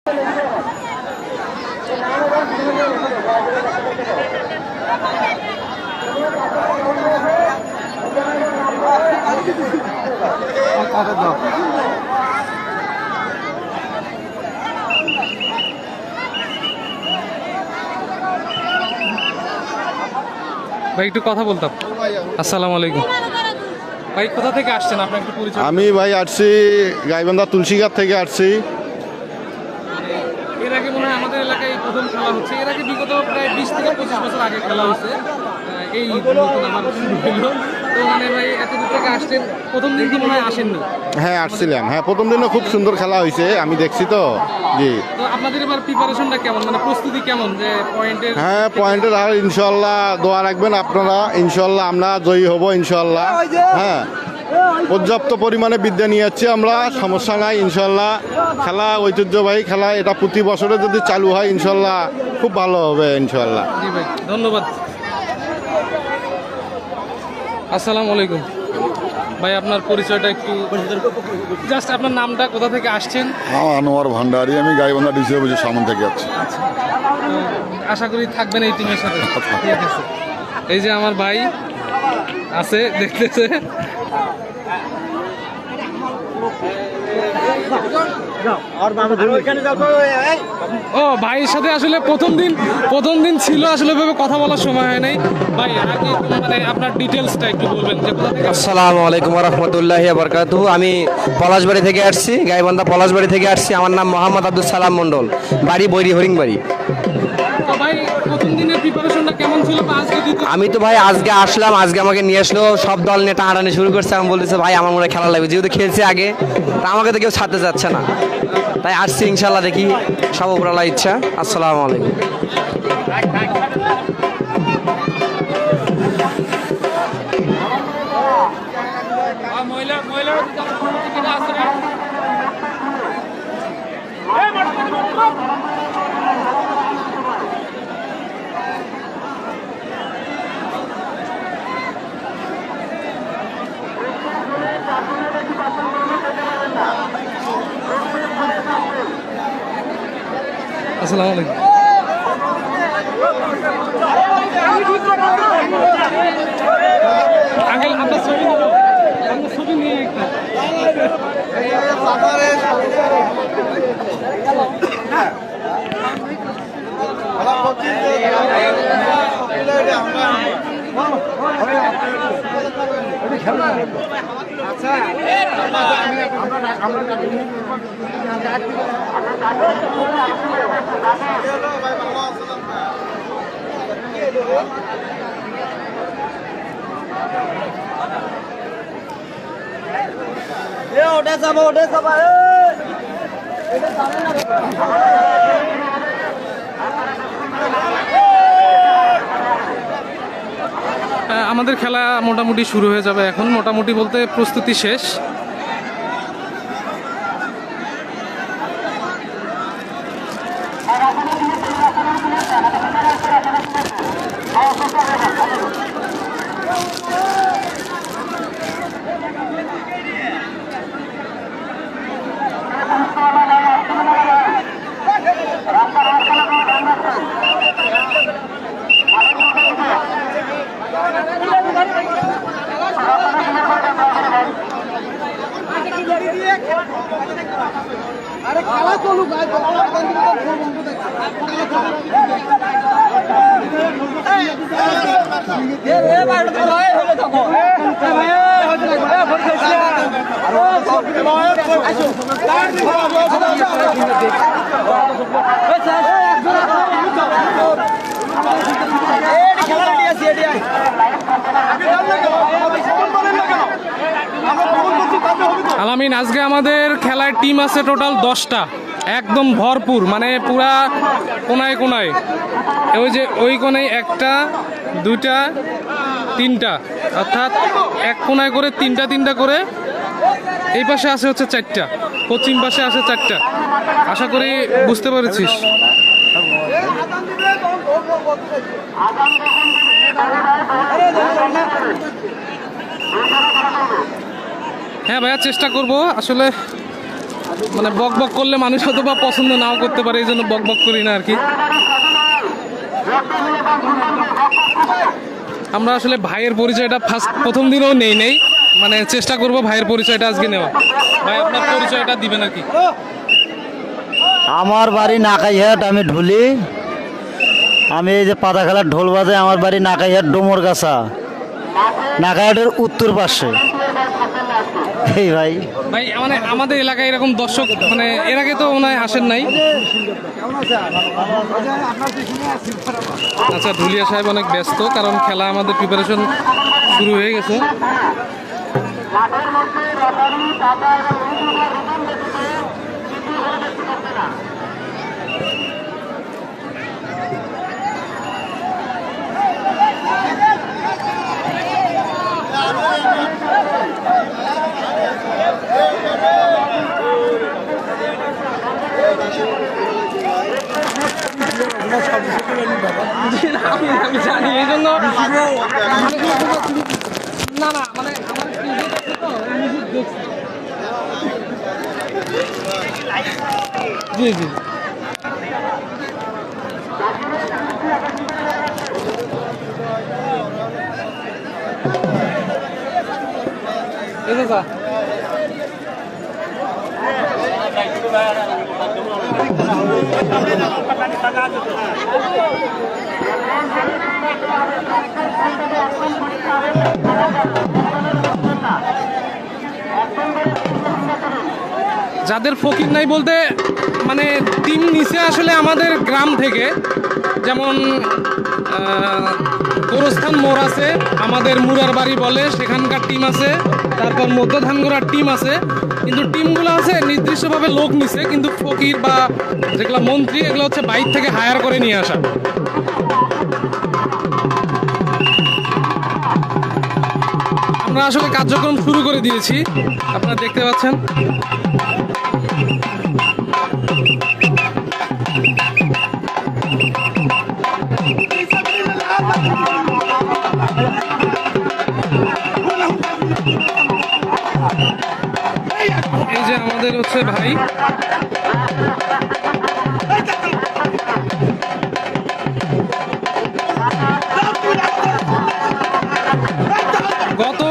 ভাই একটু কথা বলতাম। আসসালামু আলাইকুম ভাই, কোথা থেকে আসছেন আপনার একটু পরিচয়? আমি ভাই আসছি গাইবান্ধা তুলসীঘাট থেকে আসছি। এর আগে মনে হয় আমাদের এলাকায় প্রথম খেলা হচ্ছে, এর আগে বিগত প্রায় 20 থেকে 25 বছর আগে খেলা হচ্ছে। এই নতুন আমার শুরু হলো তো, মানে ভাই এত দূর থেকে আসছেন, প্রথম দিন কি মনে হয় আসেননি? হ্যাঁ আসছিলাম, হ্যাঁ প্রথম দিনও খুব সুন্দর খেলা হয়েছে, আমি দেখছি তো। জি, তো আপনাদের এবার প্রিপারেশনটা কেমন, মানে প্রস্তুতি কেমন যে পয়েন্টের? হ্যাঁ পয়েন্টের আর ইনশাল্লাহ দোয়া রাখবেন আপনারা, ইনশাল্লাহ আমরা জয়ী হব ইনশাল্লাহ। হ্যাঁ পর্যাপ্ত পরিমাণে বিদ্যা নিয়ে যাচ্ছি আমরা, সমস্যা নাই ইনশাল্লাহ। খেলা ঐতিহ্যবাহী খেলা, এটা প্রতি বছরে যদি চালু হয় ইনশাল্লাহ খুব ভালো হবে ইনশাল্লাহ। জি ভাই ধন্যবাদ। আসসালামু আলাইকুম ভাই, আপনার পরিচয়টা একটু জাস্ট, আপনার নামটা, কোথা থেকে আসছেন? হ্যাঁ আনোয়ার ভান্ডারি, আমি গাইবান্ধা ডিসি অফিসের সামনে থেকে যাচ্ছি। আশা করি থাকবেন এই টিমের সাথে। ঠিক আছে, এই যে আমার ভাই আছে দেখতেছে। ও ভাইয়ের সাথে আসলে প্রথম দিন ছিল, আসলে ভাবে কথা বলার সময় হয় নাই। ভাই আগে মানে আপনার ডিটেলসটা একটু বলবেন যে কোথা থেকে? আসসালামু আলাইকুম রহমতুল্লাহি বারকাতুহু। আমি পলাশবাড়ি থেকে আসছি, গাইবান্ধা পলাশবাড়ি থেকে আসছি। আমার নাম মোহাম্মদ আব্দুল সালাম মণ্ডল, বাড়ি বৈরি হরিংবাড়ি। তো ভাই প্রথম দিনের প্রিপারেশনটা কেমন ছিল? আমি তো ভাই আজকে আসলাম, আজকে আমাকে নিয়ে আসলো, সব দল নিয়ে টানাটানি শুরু করছে। আমি বলতেছে ভাই আমার মনে হয় খেলা লাগবে, যেহেতু খেলছে আগে, তা আমাকে তো কেউ ছাড়তে চাচ্ছে না, তাই আসছি। ইনশাল্লাহ দেখি, সব উপরালা ইচ্ছা। আসসালামু আলাইকুম। আসসালামু আলাইকুম। আঙ্কেল আপনার ছবি নিব, আপনার ছবি নিয়ে একটু। আমাদের খেলা মোটামুটি শুরু হয়ে যাবে এখন, মোটামুটি বলতে প্রস্তুতি শেষ। আরে খেলা চলুক ভাই, আলামিন, আজকে আমাদের খেলার টিম আছে টোটাল 10টা, একদম ভরপুর, মানে পুরা কোনায় কোনায়। ওই যে ওই কোনায় 1টা 2টা 3টা, অর্থাৎ এক কোনায় করে 3টা করে। এই পাশে আছে হচ্ছে 4টা, পশ্চিম পাশে আছে 4টা। আশা করি বুঝতে পেরেছিস। হ্যাঁ ভাইয়া, চেষ্টা করব আসলে। মানে বক বক করলে মানুষ হয়তো বা পছন্দ নাও করতে পারে, এই জন্য বক বক করি না আর কি। আমরা আসলে ভাইয়ের পরিচয়টা প্রথম দিনেও নেই, মানে চেষ্টা করব ভাইয়ের পরিচয়টা আজকে নেওয়া। ভাই আপনার পরিচয়টা দিবেন আর কি? আমার বাড়ি নাকাইহাট, আমি ঢুলি। আমি এই যে পাতা খেলার ঢোল বাজে, আমার বাড়ি নাকাইহাট ডোমরগাছা, নাকাইহাটের উত্তর পাশে। এই ভাই ভাই মানে আমাদের এলাকায় এরকম দর্শক মানে এর আগে তো মনে হয় আসেন নাই। আচ্ছা, ধুলিয়া সাহেব অনেক ব্যস্ত, কারণ খেলা আমাদের প্রিপারেশন শুরু হয়ে গেছে। আমি জানি, এই জন্য না না মানে আমার ক্রিকেট আছে তো, মিউজিক দেখছি। জি জি এই যে স্যার যাদের ফকির নাই বলতে মানে টিম নিচে আসলে আমাদের গ্রাম থেকে, যেমন গোরস্থান মোড় আছে, আমাদের মুরার বাড়ি বলে, সেখানকার টিম আছে। তারপর মধ্য ধানগড়ার টিম আছে, কিন্তু টিমগুলো আছে নির্দিষ্টভাবে লোক নিছে, কিন্তু ফকির বা যেগুলো মন্ত্রী এগুলো হচ্ছে বাইরে থেকে হায়ার করে নিয়ে আসা। আমরা আসলে কার্যক্রম শুরু করে দিয়েছি, আপনারা দেখতে পাচ্ছেন। এই যে আমাদের হচ্ছে ভাই, গত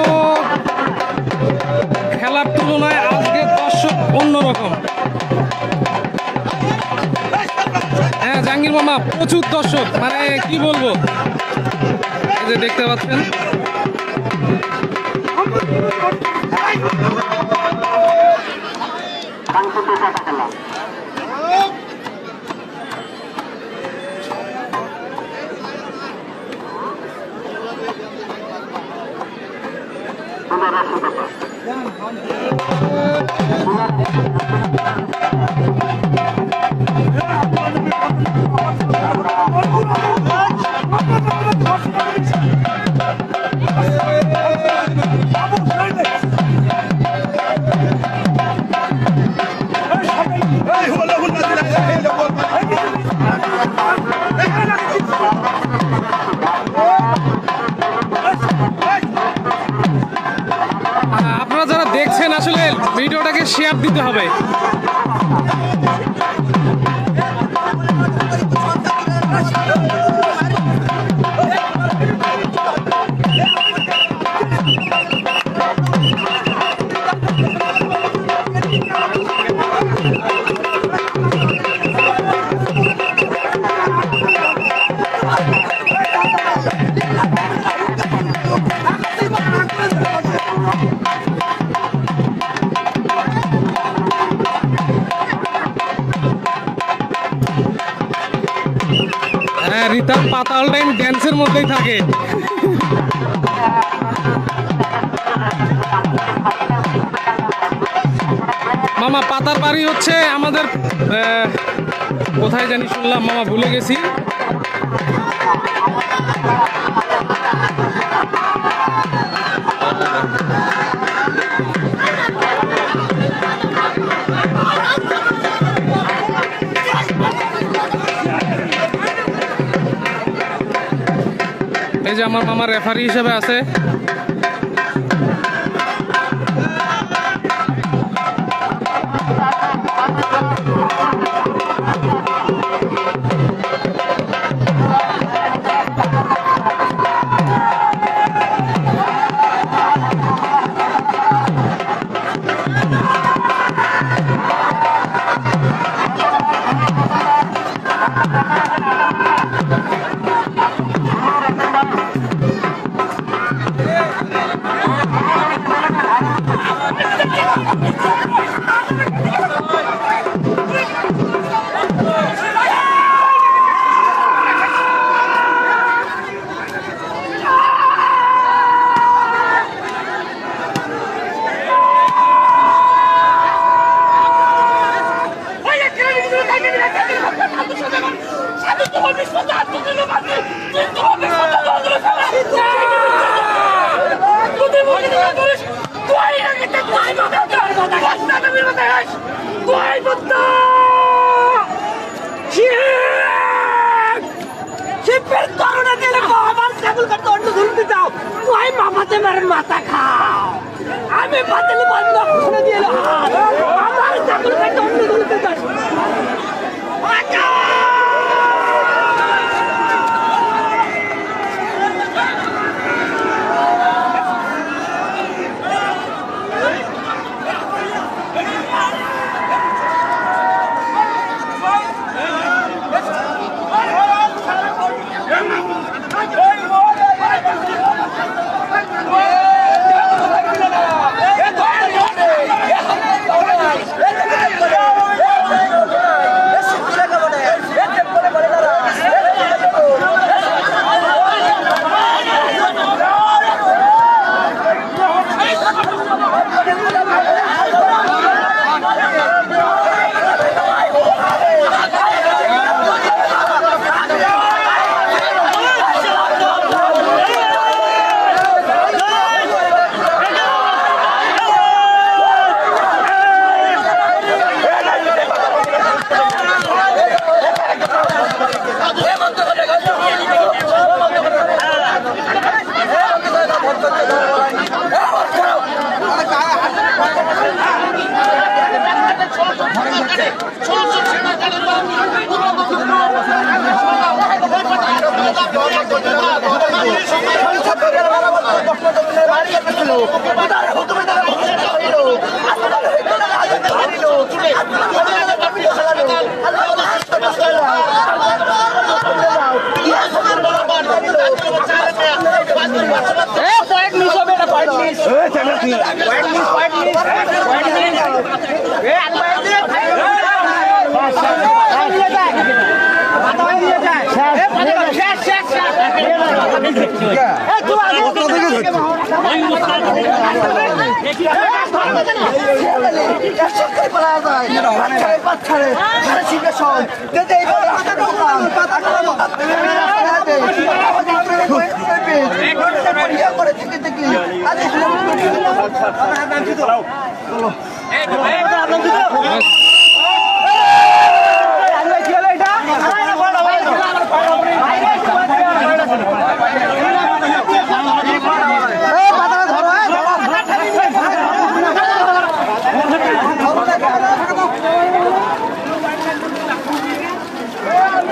খেলার তুলনায় আজকে দর্শক অন্যরকম। হ্যাঁ জাহাঙ্গীর মামা, প্রচুর দর্শক, মানে কি বলবো, এই যে দেখতে পাচ্ছেন। আপনারা যারা দেখছেন আসলে ভিডিওটাকে শেয়ার দিতে হবে। হ্যাঁ, রিতা পাতাল টাইম ড্যান্সের মধ্যেই থাকে। মামা পাতার বাড়ি হচ্ছে আমাদের কোথায় জানি শুনলাম, মামা ভুলে গেছি। এই যে আমার মামা রেফারি হিসেবে আছে। মাথা খাও আমি বাতিল বন্ধ করে দিয়ে আমার চাকরি কাটতে অন্য ধরতে চাই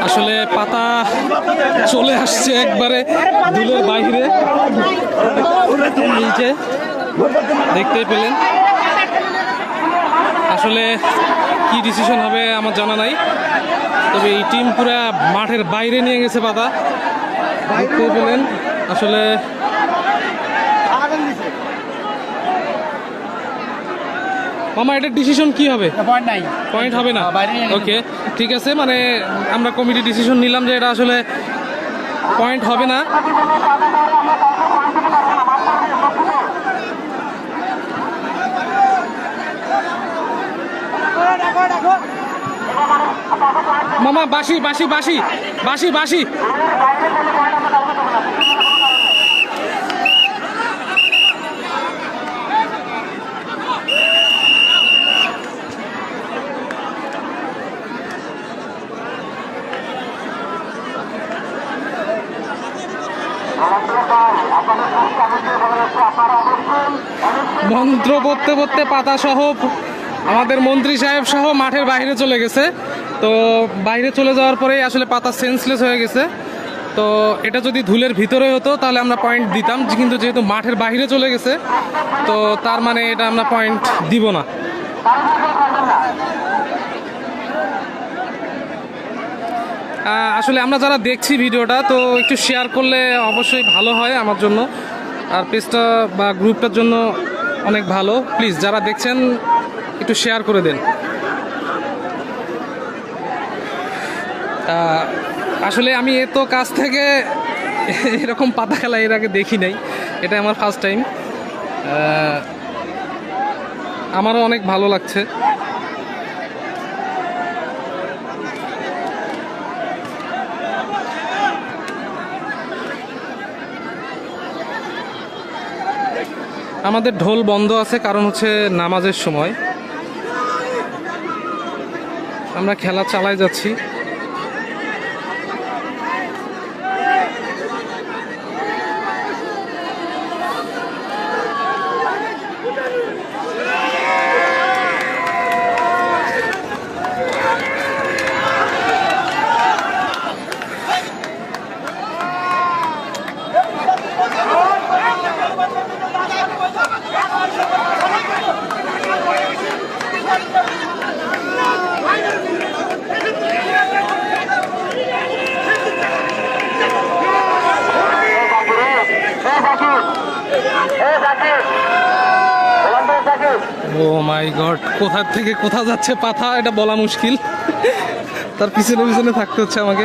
আসলে পাতা চলে আসছে একবারে দুলের বাইরে নিচে দেখতেই পেলেন। আসলে কি ডিসিশন হবে আমার জানা নাই, তবে এই টিম পুরা মাঠের বাইরে নিয়ে গেছে পাতা, দেখতেই পেলেন। আসলে মামা এটার ডিসিশন কি হবে? পয়েন্ট হবে না, ওকে ঠিক আছে, মানে আমরা কমিটি ডিসিশন নিলাম যে এটা আসলে পয়েন্ট হবে না। মামা বাঁশি বাঁশি বাঁশি বাঁশি বাঁশি মন্ত্র পড়তে পড়তে পাতা সহ আমাদের মন্ত্রী সাহেব সহ মাঠের বাইরে চলে গেছে। তো বাইরে চলে যাওয়ার পরেই আসলে পাতা সেন্সলেস হয়ে গেছে। তো এটা যদি ধুলের ভিতরে হতো তাহলে আমরা পয়েন্ট দিতাম, কিন্তু যেহেতু মাঠের বাইরে চলে গেছে তো তার মানে এটা আমরা পয়েন্ট দিব না। আসলে আমরা যারা দেখছি ভিডিওটা, তো একটু শেয়ার করলে অবশ্যই ভালো হয় আমার জন্য, আর পেজটা বা গ্রুপটার জন্য অনেক ভালো। প্লিজ যারা দেখছেন একটু শেয়ার করে দেন। আসলে আমি এত কাছ থেকে এরকম পাতা খেলা এর আগে দেখি নাই, এটা আমার ফার্স্ট টাইম। আমারও অনেক ভালো লাগছে। আমাদের ঢোল বন্ধ আছে কারণ হচ্ছে নামাজের সময়। আমরা খেলা চালাই যাচ্ছি। ও মাই গড, কোথা থেকে কোথা যাচ্ছে পাতা এটা বলা মুশকিল। তার পিছনে পিছনে থাকতে হচ্ছে আমাকে।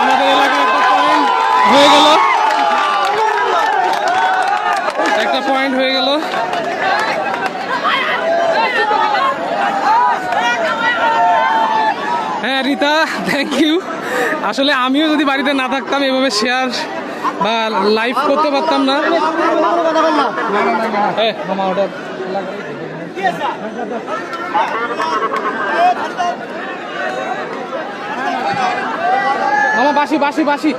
আমাদের এলাকায় একটা পয়েন্ট হয়ে গেল। হ্যাঁ রিতা, থ্যাংক ইউ। আসলে আমিও যদি বাড়িতে না থাকতাম এভাবে শেয়ার বা লাইভ করতে পারতাম না। মামা ওটা মামা বাসি বাসি বাসি।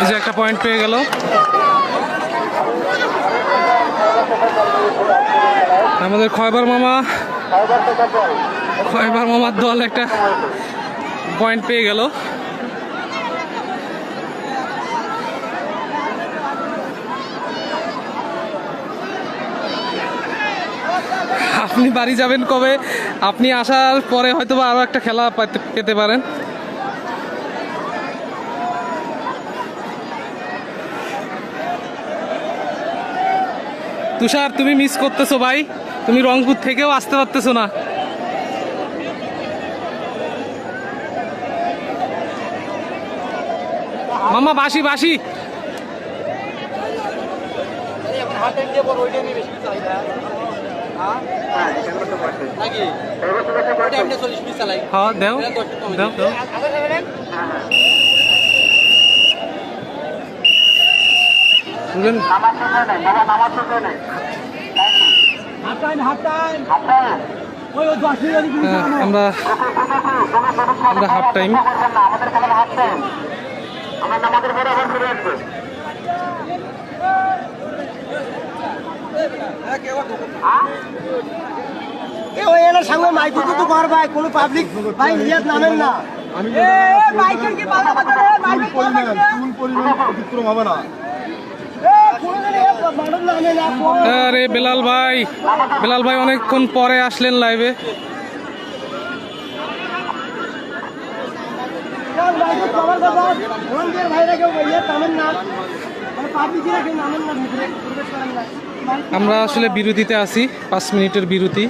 এই যে একটা পয়েন্ট পেয়ে গেল। আমাদের খয়বার মামার দল একটা পয়েন্ট পেয়ে গেল। আপনি বাড়ি যাবেন কবে? আপনি আসার পরে হয়তো বা আরো একটা খেলা পেতে পারেন। তুষার, তুমি মিস করতেছো ভাই, তুমি রংপুর থেকেও আসতে পারতেছো না। মামা বাসি বাসি। হ্যাঁ দেও দেও দেও। বুঝলেন? আমরা হাফ টাইম। সামনে মাইক তো কর ভাই, কোনো পাবলিক ভাই নিয়ে নামেন না। বাইকের কি পাল্লা বাজারে মাইক পরিমাণ হবে না। আরে বেলাল ভাই অনেকক্ষণ পরে আসলেন লাইভে। আমরা আসলে বিরতিতে আছি, 5 মিনিটের বিরতি।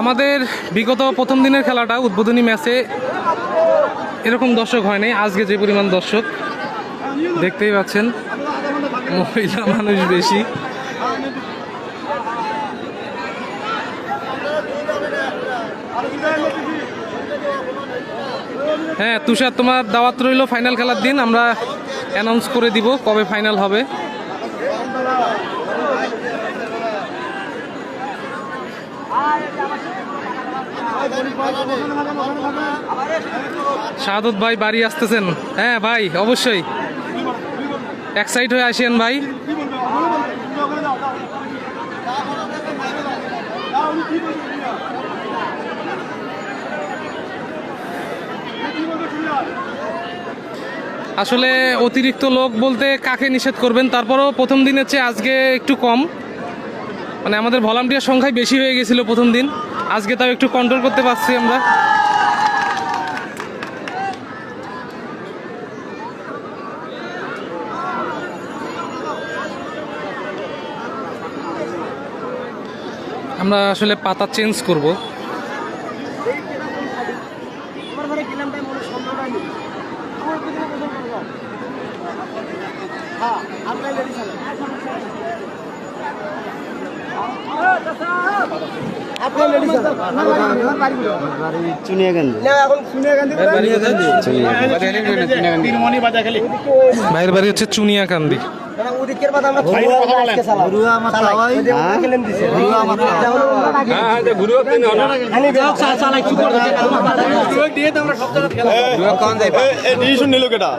আমাদের বিগত প্রথম দিনের খেলাটা উদ্বোধনী ম্যাচে এরকম দর্শক হয় নাই। আজকে যে পরিমাণ দর্শক দেখতেই পাচ্ছেন, মহিলা মানুষ বেশি। হ্যাঁ তুষার, তোমার দাওয়াত রইল ফাইনাল খেলার দিন। আমরা অ্যানাউন্স করে দিব কবে ফাইনাল হবে। শাহাদত ভাই বাড়ি আসতেছেন? হ্যাঁ ভাই অবশ্যই, এক সাইড হয়ে আসেন ভাই। আসলে অতিরিক্ত লোক বলতে কাকে নিষেধ করবেন, তারপরও প্রথম দিনের চেয়ে আজকে একটু কম, মানে আমাদের ভলান্টিয়ার সংখ্যায় বেশি হয়ে গেছিল প্রথম দিন। আজকে তাও একটু কন্ট্রোল করতে পারছি আমরা। আমরা আসলে পাতা চেঞ্জ করব। ভাইয়ের বাড়ি হচ্ছে চুনিয়াকান্দি। নিল কেটা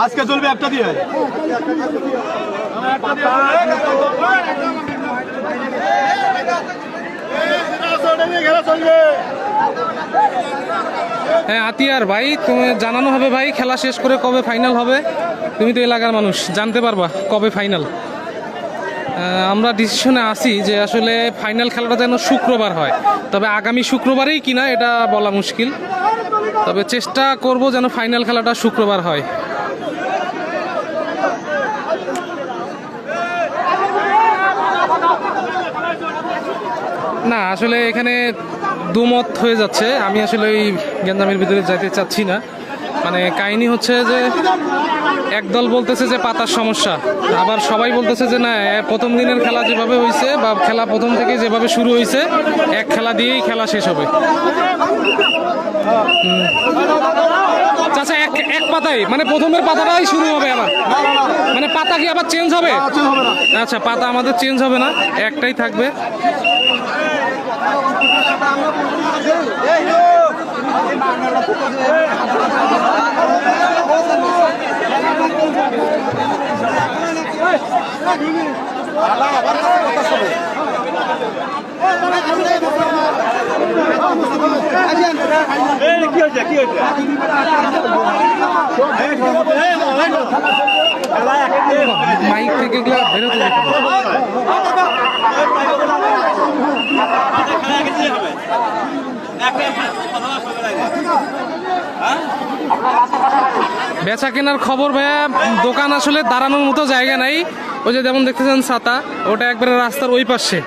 আজকে চলবে একটা দিয়ে। হ্যাঁ আতিয়ার ভাই, তুমি জানানো হবে ভাই খেলা শেষ করে কবে ফাইনাল হবে। তুমি তো এলাকার মানুষ, জানতে পারবা কবে ফাইনাল। আমরা ডিসিশনে আসি যে আসলে ফাইনাল খেলাটা যেন শুক্রবার হয়, তবে আগামী শুক্রবারেই কিনা এটা বলা মুশকিল। তবে চেষ্টা করব যেন ফাইনাল খেলাটা শুক্রবার হয়। না আসলে এখানে দুমত হয়ে যাচ্ছে, আমি আসলে এই গ্যাঞ্জামের ভিতরে যাইতে চাচ্ছি না। মানে কাহিনী হচ্ছে যে একদল বলতেছে যে পাতার সমস্যা, আবার সবাই বলতেছে যে না প্রথম দিনের খেলা যেভাবে হয়েছে বা খেলা প্রথম থেকে যেভাবে শুরু হয়েছে এক খেলা দিয়েই খেলা শেষ হবে। চাচা এক পাতায় মানে প্রথমের পাতাটাই শুরু হবে আবার, মানে পাতা কি আবার চেঞ্জ হবে? আচ্ছা পাতা আমাদের চেঞ্জ হবে না, একটাই থাকবে। মাইক থেকে এগুলো বেরোতে দেখো। বেচা কেনার খবর ভাইয়া, দোকান আসলে দাঁড়ানোর মতো জায়গা নাই। ওই যে যেমন দেখতেছেন ছাতা, ওটা একবারে রাস্তার ওই পাশে,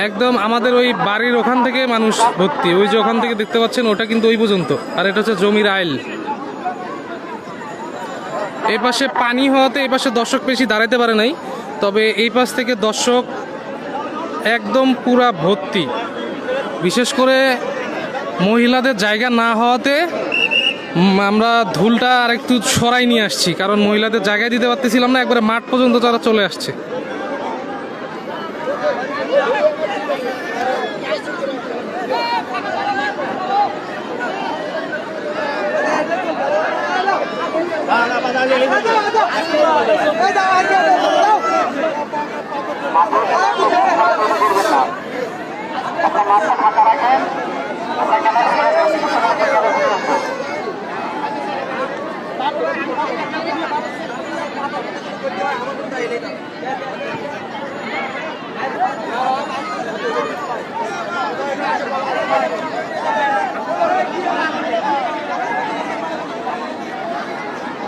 একদম আমাদের ওই বাড়ির ওখান থেকে মানুষ ভর্তি। ওই যে ওখান থেকে দেখতে পাচ্ছেন ওটা কিন্তু ওই পর্যন্ত, আর এটা হচ্ছে জমির আইল। এই পাশে পানি হওয়াতে এই পাশে দর্শক বেশি দাঁড়াতে পারে নাই, তবে এই পাশ থেকে দর্শক একদম পুরা ভর্তি। বিশেষ করে মহিলাদের জায়গা না হওয়াতে আমরা ধুলটা আর একটু সরাই নিয়ে আসছি, কারণ মহিলাদের জায়গায় দিতে পারতেছিলাম না, একবারে মাঠ পর্যন্ত তারা চলে আসছে।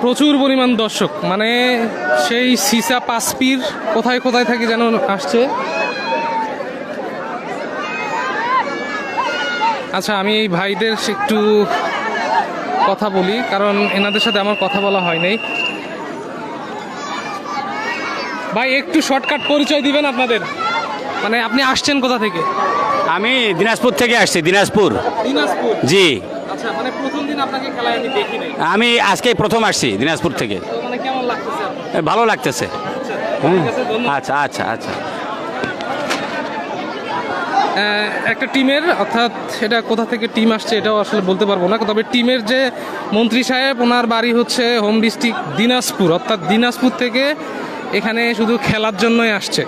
প্রচুর পরিমাণ দর্শক, মানে সেই সিসা পাসপির কোথায় কোথায় থাকি যেন আসছে। আচ্ছা আমি এই ভাইদের একটু কথা বলি, কারণ এনাদের সাথে আমার কথা বলা হয় নাই। ভাই একটু শর্টকাট পরিচয় দিবেন আপনাদের, মানে আপনি আসছেন কোথা থেকে? আমি দিনাজপুর থেকে আসছি। দিনাজপুর। দিনাজপুর। জি। আচ্ছা মানে প্রথম দিন আপনাকে খেলায় আমি দেখি নাই। আমি আজকে প্রথম আসছি দিনাজপুর থেকে। তো মানে কেমন লাগতেছে আপনার? ভালো লাগতেছে। ঠিক আছে, ধন্যবাদ। আচ্ছা আচ্ছা আচ্ছা। একটা টিমের, অর্থাৎ এটা কোথা থেকে টিম আসছে এটাও আসলে বলতে পারবো না, তবে টিমের যে মন্ত্রী সাহেব ওনার বাড়ি হচ্ছে হোম ডিস্ট্রিক্ট দিনাজপুর, অর্থাৎ দিনাজপুর থেকে এখানে শুধু খেলার জন্যই আসছে।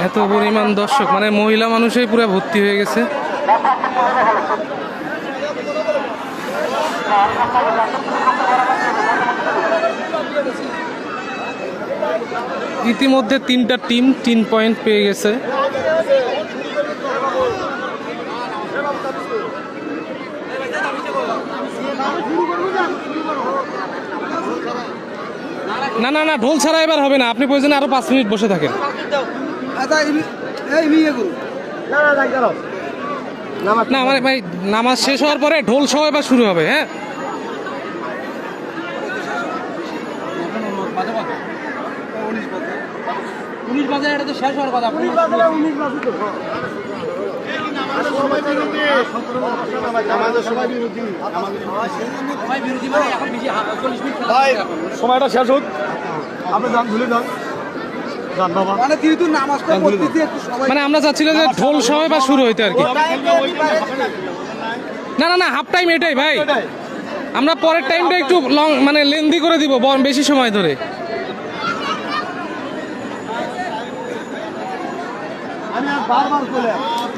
এত পরিমাণ দর্শক, মানে মহিলা মানুষই পুরো ভর্তি হয়ে গেছে। ইতিমধ্যে 3টা টিম 3 পয়েন্ট পেয়ে গেছে। না না না, ঢোল ছাড়া এবার হবে না, আপনি প্রয়োজনে আরো 5 মিনিট বসে থাকেন। না মানে ভাই নামাজ শেষ হওয়ার পরে ঢোল সহ এবার শুরু হবে। হ্যাঁ সময়টা শেষ হোক, আপনি যান, ভুলে যান। মানে আমরা চাচ্ছিলাম যে ঢোল সহ এবার শুরু হইতে আর কি। না না না, হাফ টাইম এটাই ভাই, আমরা পরের টাইমটা একটু লং মানে লেন্দি করে দিব বেশি সময় ধরে।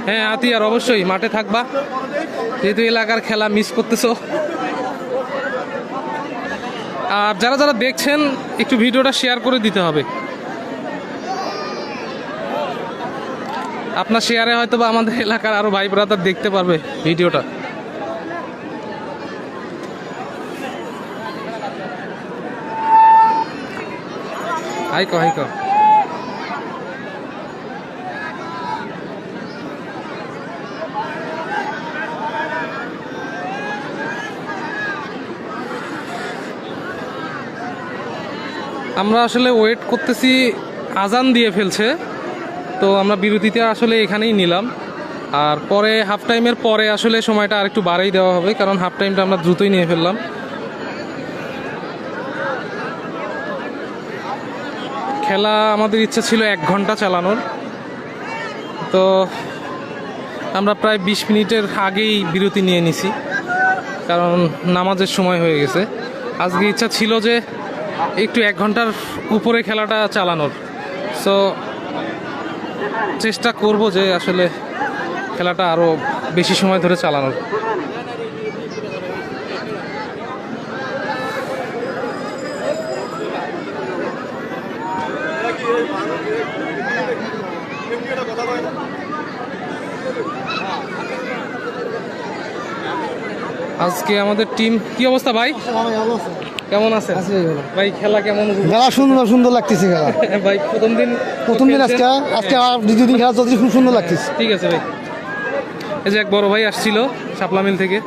হ্যাঁ আতিয়ার অবশ্যই মাঠে থাকবা, যেহেতু এলাকার খেলা মিস করতেছো। আর যারা যারা দেখছেন একটু ভিডিওটা শেয়ার করে দিতে হবে। আপনার শেয়ারে হয়তো বা আমাদের এলাকার আরো ভাই ব্রাদার দেখতে পারবে ভিডিওটা। Haiko Haiko. আমরা আসলে ওয়েট করতেছি, আজান দিয়ে ফেলছে, তো আমরা বিরতিতে আসলে এখানেই নিলাম। আর পরে হাফ টাইমের পরে আসলে সময়টা আর একটু বাড়াই দেওয়া হবে, কারণ হাফ টাইমটা আমরা দ্রুতই নিয়ে ফেললাম। খেলা আমাদের ইচ্ছা ছিল 1 ঘন্টা চালানোর, তো আমরা প্রায় 20 মিনিটের আগেই বিরতি নিয়ে নিছি, কারণ নামাজের সময় হয়ে গেছে। আজকে ইচ্ছা ছিল যে একটু 1 ঘন্টার উপরে খেলাটা চালানোর, সো চেষ্টা করব যে আসলে খেলাটা আরও বেশি সময় ধরে চালানোর। আজকে আমাদের টিম কি অবস্থা ভাই, কেমন আছে ভাই? খেলা কেমন? খেলা সুন্দর সুন্দর লাগতেছে খেলা। ভাই প্রথম দিন আজকে আর দ্বিতীয় দিন খেলা চলছে, খুব সুন্দর লাগতেছে। ঠিক আছে ভাই। এই যে এক বড় ভাই আসছিল শাপলা মিল থেকে।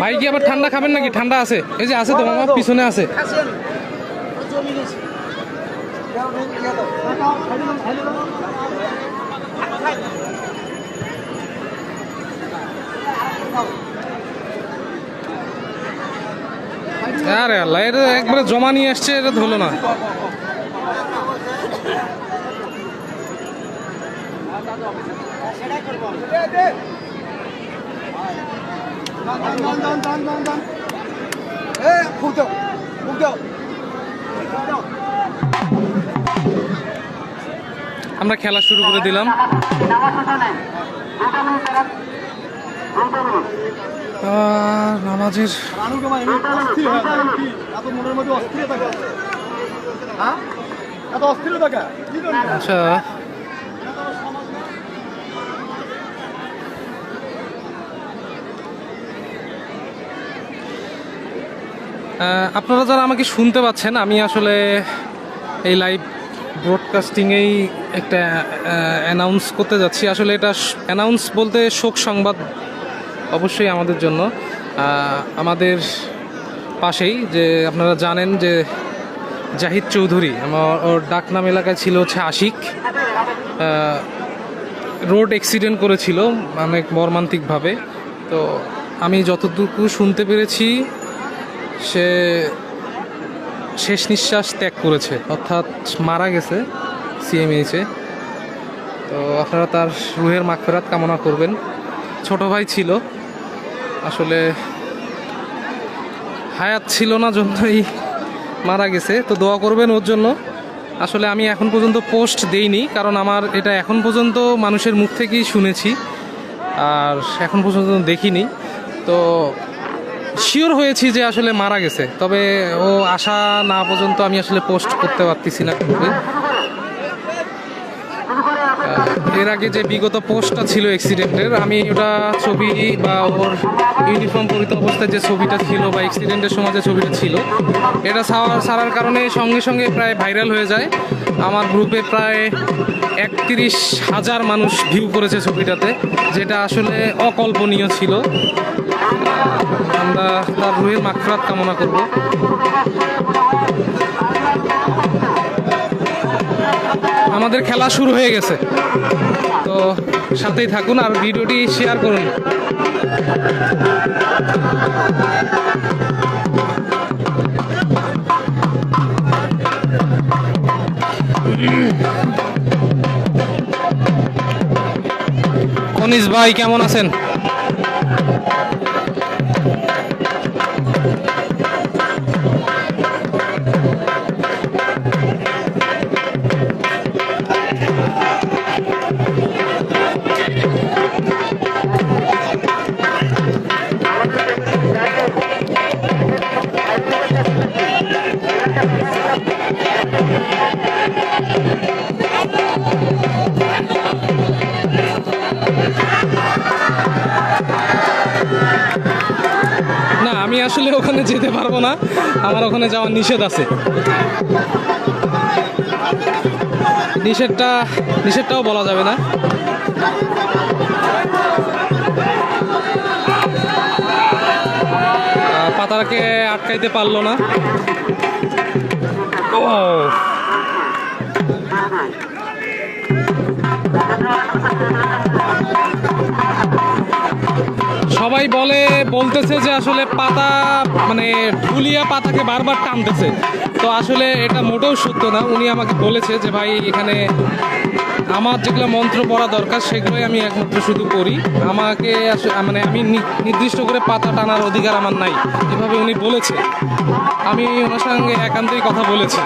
ভাই কি আবার ঠান্ডা খাবেন নাকি? ঠান্ডা আছে, এই যে আছে তো মামা, পিছনে আছে। আরে আল্লাহ, এটা একবারে জমা নিয়ে আসছে, এটা ধরলো না। আমরা খেলা শুরু করে দিলাম। নামাজের আচ্ছা, আপনারা যারা আমাকে শুনতে পাচ্ছেন, আমি আসলে এই লাইভ ব্রডকাস্টিংয়েই একটা অ্যানাউন্স করতে যাচ্ছি। আসলে এটা অ্যানাউন্স বলতে শোক সংবাদ অবশ্যই আমাদের জন্য। আমাদের পাশেই যে আপনারা জানেন যে জাহিদ চৌধুরী, আমার ওর ডাকনাম এলাকায় ছিল হচ্ছে আশিক, রোড অ্যাক্সিডেন্ট করেছিল অনেক মর্মান্তিকভাবে। তো আমি যতটুকু শুনতে পেরেছি, সে শেষ নিঃশ্বাস ত্যাগ করেছে, অর্থাৎ মারা গেছে সিএমএইচে। তো আপনারা তার রুহের মাগফিরাত কামনা করবেন। ছোট ভাই ছিল, আসলে হায়াত ছিল না জন্যই মারা গেছে, তো দোয়া করবেন ওর জন্য। আসলে আমি এখন পর্যন্ত পোস্ট দেইনি, কারণ আমার এটা এখন পর্যন্ত মানুষের মুখ থেকেই শুনেছি, আর এখন পর্যন্ত দেখিনি। তো শিওর হয়েছি যে আসলে মারা গেছে, তবে ও আসা না পর্যন্ত আমি আসলে পোস্ট করতে পারতেছি না। এর আগে যে বিগত পোস্টটা ছিল অ্যাক্সিডেন্টের, আমি ওটা ছবি বা ওর ইউনিফর্ম পরিত অবস্থায় যে ছবিটা ছিল বা অ্যাক্সিডেন্টের সময় যে ছবিটা ছিল, এটা ছাড়ার কারণে সঙ্গে সঙ্গে প্রায় ভাইরাল হয়ে যায়। আমার গ্রুপে প্রায় 31,000 মানুষ ভিউ করেছে ছবিটাতে, যেটা আসলে অকল্পনীয় ছিল। আমরা তার রুহের মাগফিরাত কামনা করব। আমাদের খেলা শুরু হয়ে গেছে, তো সাথেই থাকুন আর ভিডিওটি শেয়ার করুন। অনিস ভাই কেমন আছেন? না, আমি আসলে ওখানে যেতে পারবো না, আমার ওখানে যাওয়ার নিষেধ আছে। নিষেধটাও বলা যাবে না। পাতাকে আটকাইতে পারলো না। ও সবাই বলতেছে যে আসলে পাতা মানে ঢুলিয়া পাতাকে বারবার টানতেছে, তো আসলে এটা মোটেও সত্য না। উনি আমাকে বলেছে যে ভাই এখানে আমার যেগুলো মন্ত্র পড়া দরকার সেগুলোই আমি একমাত্র শুধু করি, আমাকে মানে আমি নির্দিষ্ট করে পাতা টানার অধিকার আমার নাই, এভাবে উনি বলেছে। আমি ওনার সঙ্গে একান্তই কথা বলেছি,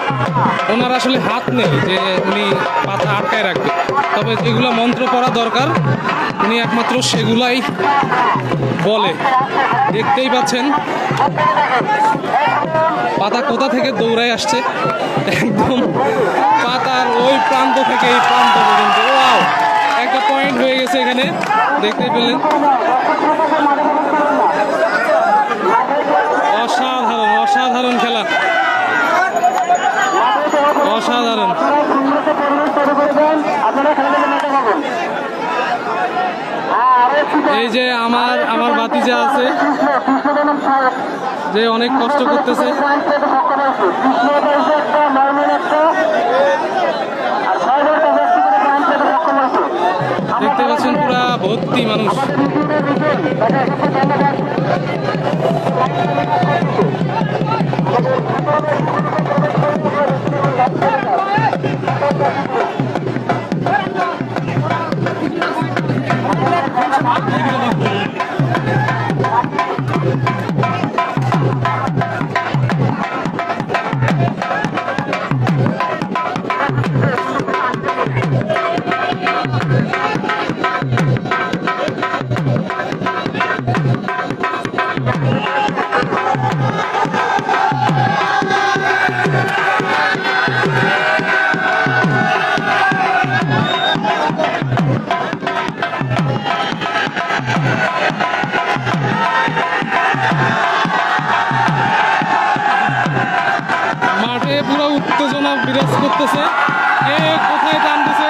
ওনার আসলে হাত নেই যে উনি পাতা আটকায় রাখবে, তবে যেগুলো মন্ত্র পড়া দরকার উনি একমাত্র সেগুলাই বলে। দেখতেই পাচ্ছেন পাতা কোথা থেকে দৌড়ায় আসছে, একদম পাতার ওই প্রান্ত থেকে এই প্রান্ত পর্যন্ত। ওয়াও, একটা পয়েন্ট হয়ে গেছে এখানে, দেখতেই পেলেন। অসাধারণ অসাধারণ খেলা, অসাধারণ। এই যে আমার ভাতিজা আছে যে অনেক কষ্ট করতেছে, দেখতে পাচ্ছেন পুরা ভর্তি মানুষ। মাঠে পুরো উত্তেজনা বিরাজ করতেছে, কে কোথায় টানতেছে।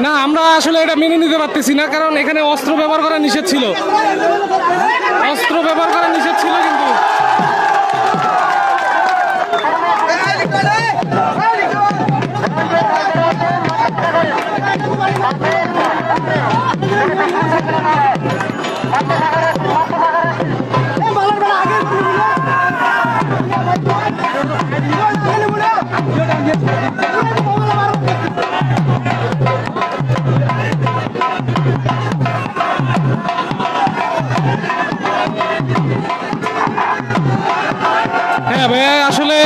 না, আমরা আসলে এটা মেনে নিতে পারতেছি না, কারণ এখানে অস্ত্র ব্যবহার করা নিষেধ ছিল, অস্ত্র ব্যবহার করা নিষেধ ছিল। কিন্তু হ্যাঁ ভাইয়া, আসলে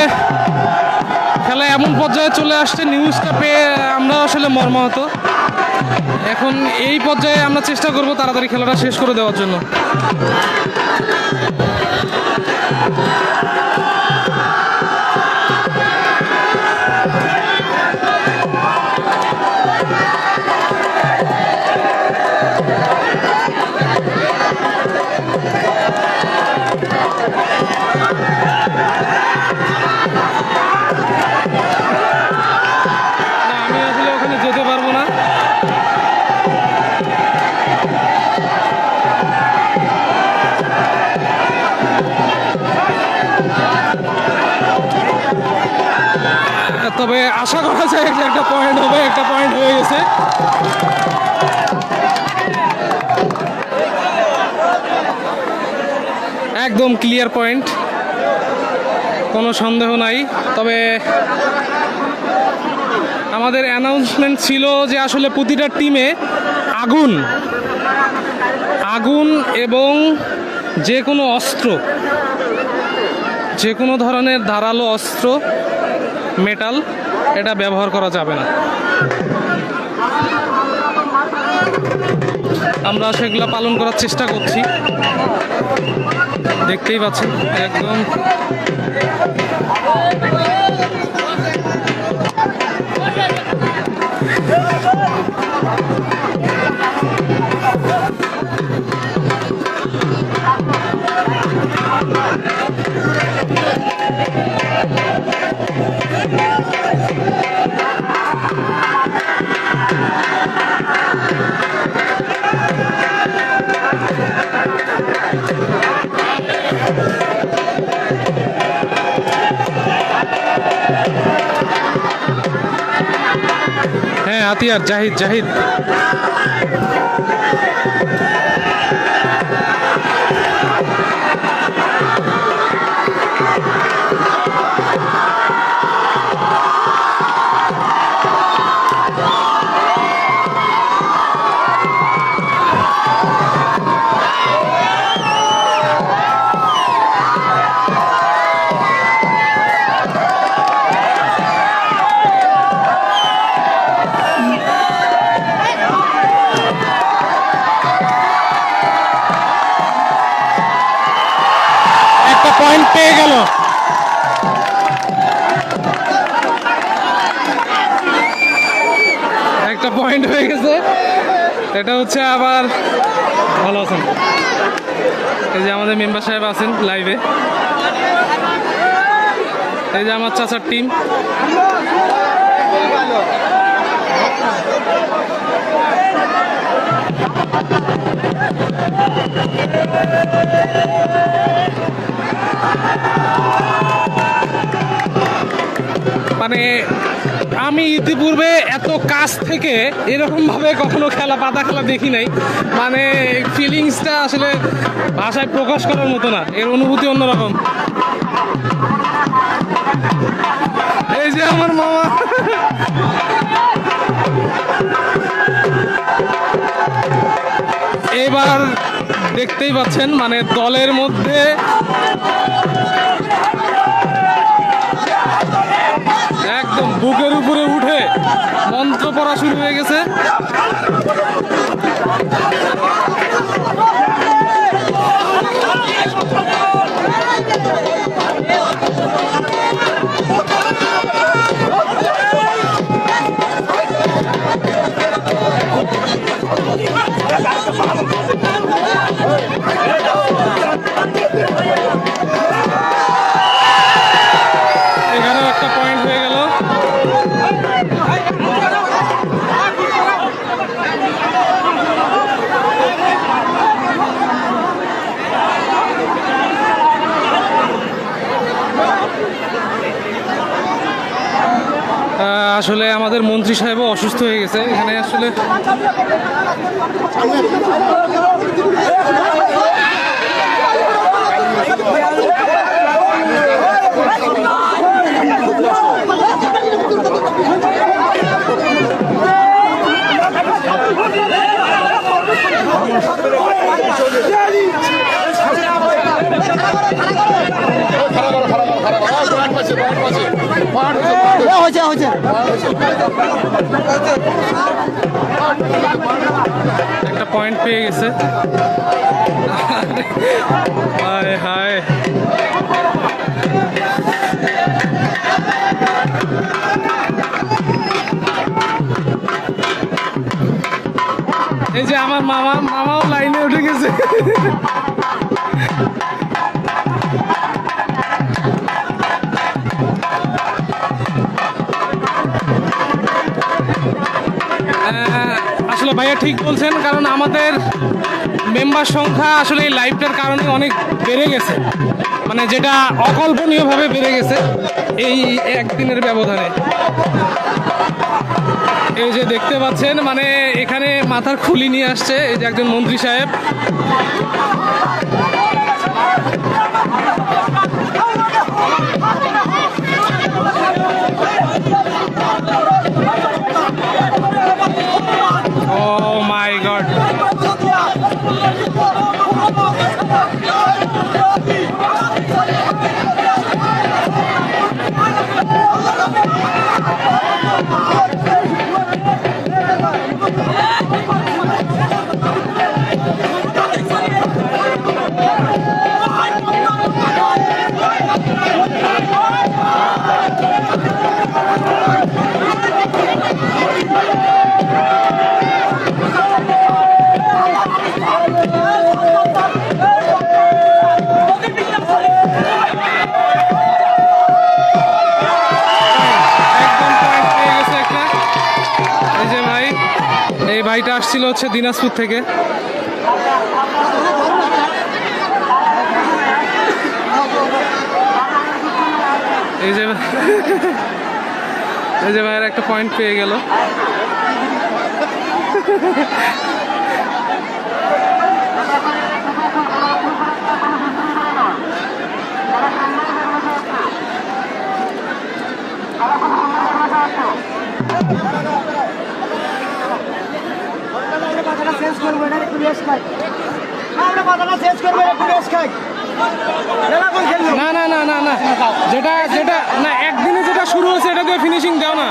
খেলা এমন পর্যায়ে চলে আসছে, নিউজটা পেয়ে আমরা আসলে মর্মাহত। এখন এই পর্যায়ে আমরা চেষ্টা করব তাড়াতাড়ি খেলাটা শেষ করে দেওয়ার জন্য। আমি আসলে ওখানে যেতে পারবো না। তবে আশা করা যায় যে একটা পয়েন্ট হবে, একটা পয়েন্ট হয়ে গেছে। একদম ক্লিয়ার পয়েন্ট, কোনো সন্দেহ নাই। তবে আমাদের অ্যানাউন্সমেন্ট ছিল যে আসলে প্রতিটা টিমে আগুন আগুন এবং যে কোনো অস্ত্র, যে কোনো ধরনের ধারালো অস্ত্র, মেটাল, এটা ব্যবহার করা যাবে না। আমরা সেগুলো পালন করার চেষ্টা করছি, দেখতেই পাচ্ছেন একদম। হ্যাঁ, আতিয়ার, জাহিদ জাহিদ পয়েন্ট পেয়ে গেল। একটা পয়েন্ট হয়ে গেছে। এটা হচ্ছে আবার ভালো আছেন, এই যে আমাদের মেম্বার সাহেব আছেন লাইভে, এই যে আমার চাচার টিম। মানে আমি ইতিপূর্বে এত কাছ থেকে এরকম ভাবে কখনো খেলা, পাতা খেলা দেখি নাই। মানে ফিলিংসটা আসলে ভাষায় প্রকাশ করার মতো না, এর অনুভূতি অন্যরকম। এই যে আমার মামা, এবার দেখতেই পাচ্ছেন মানে দলের মধ্যে একদম বুকের উপরে উঠে মন্ত্র পড়া শুরু হয়ে গেছে। এখানেও একটা পয়েন্ট হয়ে গেল। আসলে আমাদের মন্ত্রী সাহেবও অসুস্থ হয়ে গেছে এখানে আসলে। হয়েছে হয়েছে একটা পয়েন্ট পেয়ে গেছে। হায় হায়, এই যে আমার মামাও লাইনে উঠে গেছে। আসলে ভাইয়া ঠিক বলছেন, কারণ আমাদের মেম্বার সংখ্যা আসলে এই লাইভটার কারণে অনেক বেড়ে গেছে, মানে যেটা অকল্পনীয়ভাবে বেড়ে গেছে এই একদিনের ব্যবধানে। এই যে দেখতে পাচ্ছেন, মানে এখানে মাথার খুলি নিয়ে আসছে এই যে একজন মন্ত্রী সাহেব। Oh my God! ভাইটা আসছিল হচ্ছে দিনাজপুর থেকে। এই যে ভাইয়ের একটা পয়েন্ট পেয়ে গেল। না না না না না, যেটা যেটা না একদিনে যেটা শুরু হয়েছে এটা দিয়ে ফিনিশিং দাও না।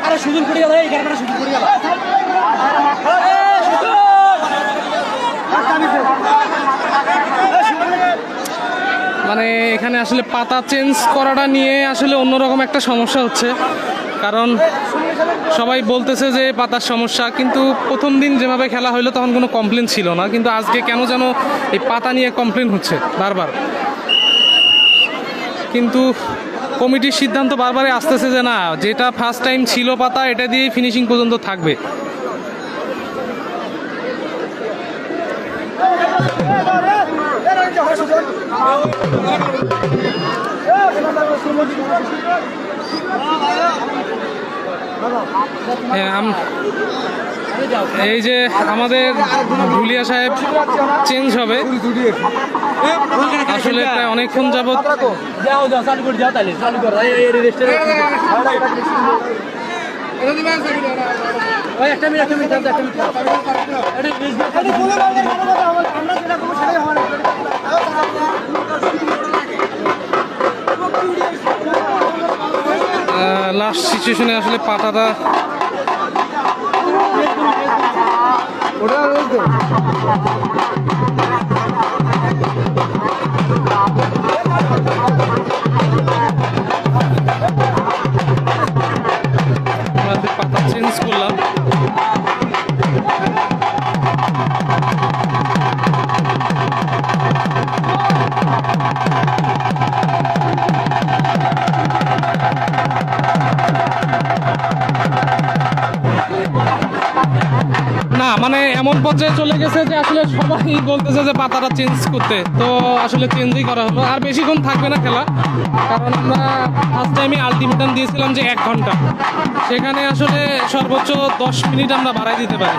আরে সুযোগ পড়ে গেল, এই গাড়িটা সুযোগ পড়ে গেল। মানে এখানে আসলে পাতা চেঞ্জ করাটা নিয়ে আসলে অন্যরকম একটা সমস্যা হচ্ছে, কারণ সবাই বলতেছে যে পাতার সমস্যা, কিন্তু প্রথম দিন যেভাবে খেলা হলো তখন কোনো কমপ্লেন ছিল না, কিন্তু আজকে কেন যেন এই পাতা নিয়ে কমপ্লেন হচ্ছে বারবার। কিন্তু কমিটির সিদ্ধান্ত বারবারই আসতেছে যে না, যেটা ফার্স্ট টাইম ছিল পাতা এটা দিয়েই ফিনিশিং পর্যন্ত থাকবে। এই যে আমাদের ঢুলিয়া সাহেব চেঞ্জ হবে, আসলে প্রায় অনেকক্ষণ যাবত লাস্ট সিচুয়েশনে আসলে পাতাটা পাতা চেঞ্জ করলাম। না মানে এমন পর্যায়ে চলে গেছে যে আসলে সবাই বলতেছে যে পাতাটা চেঞ্জ করতে, তো আসলে চেঞ্জই করা হলো। আর বেশিক্ষণ থাকবে না খেলা, কারণ আমরা ফার্স্ট টাইমে আলটিমেটাম দিয়েছিলাম যে 1 ঘন্টা, সেখানে আসলে সর্বোচ্চ 10 মিনিট আমরা বাড়াই দিতে পারি।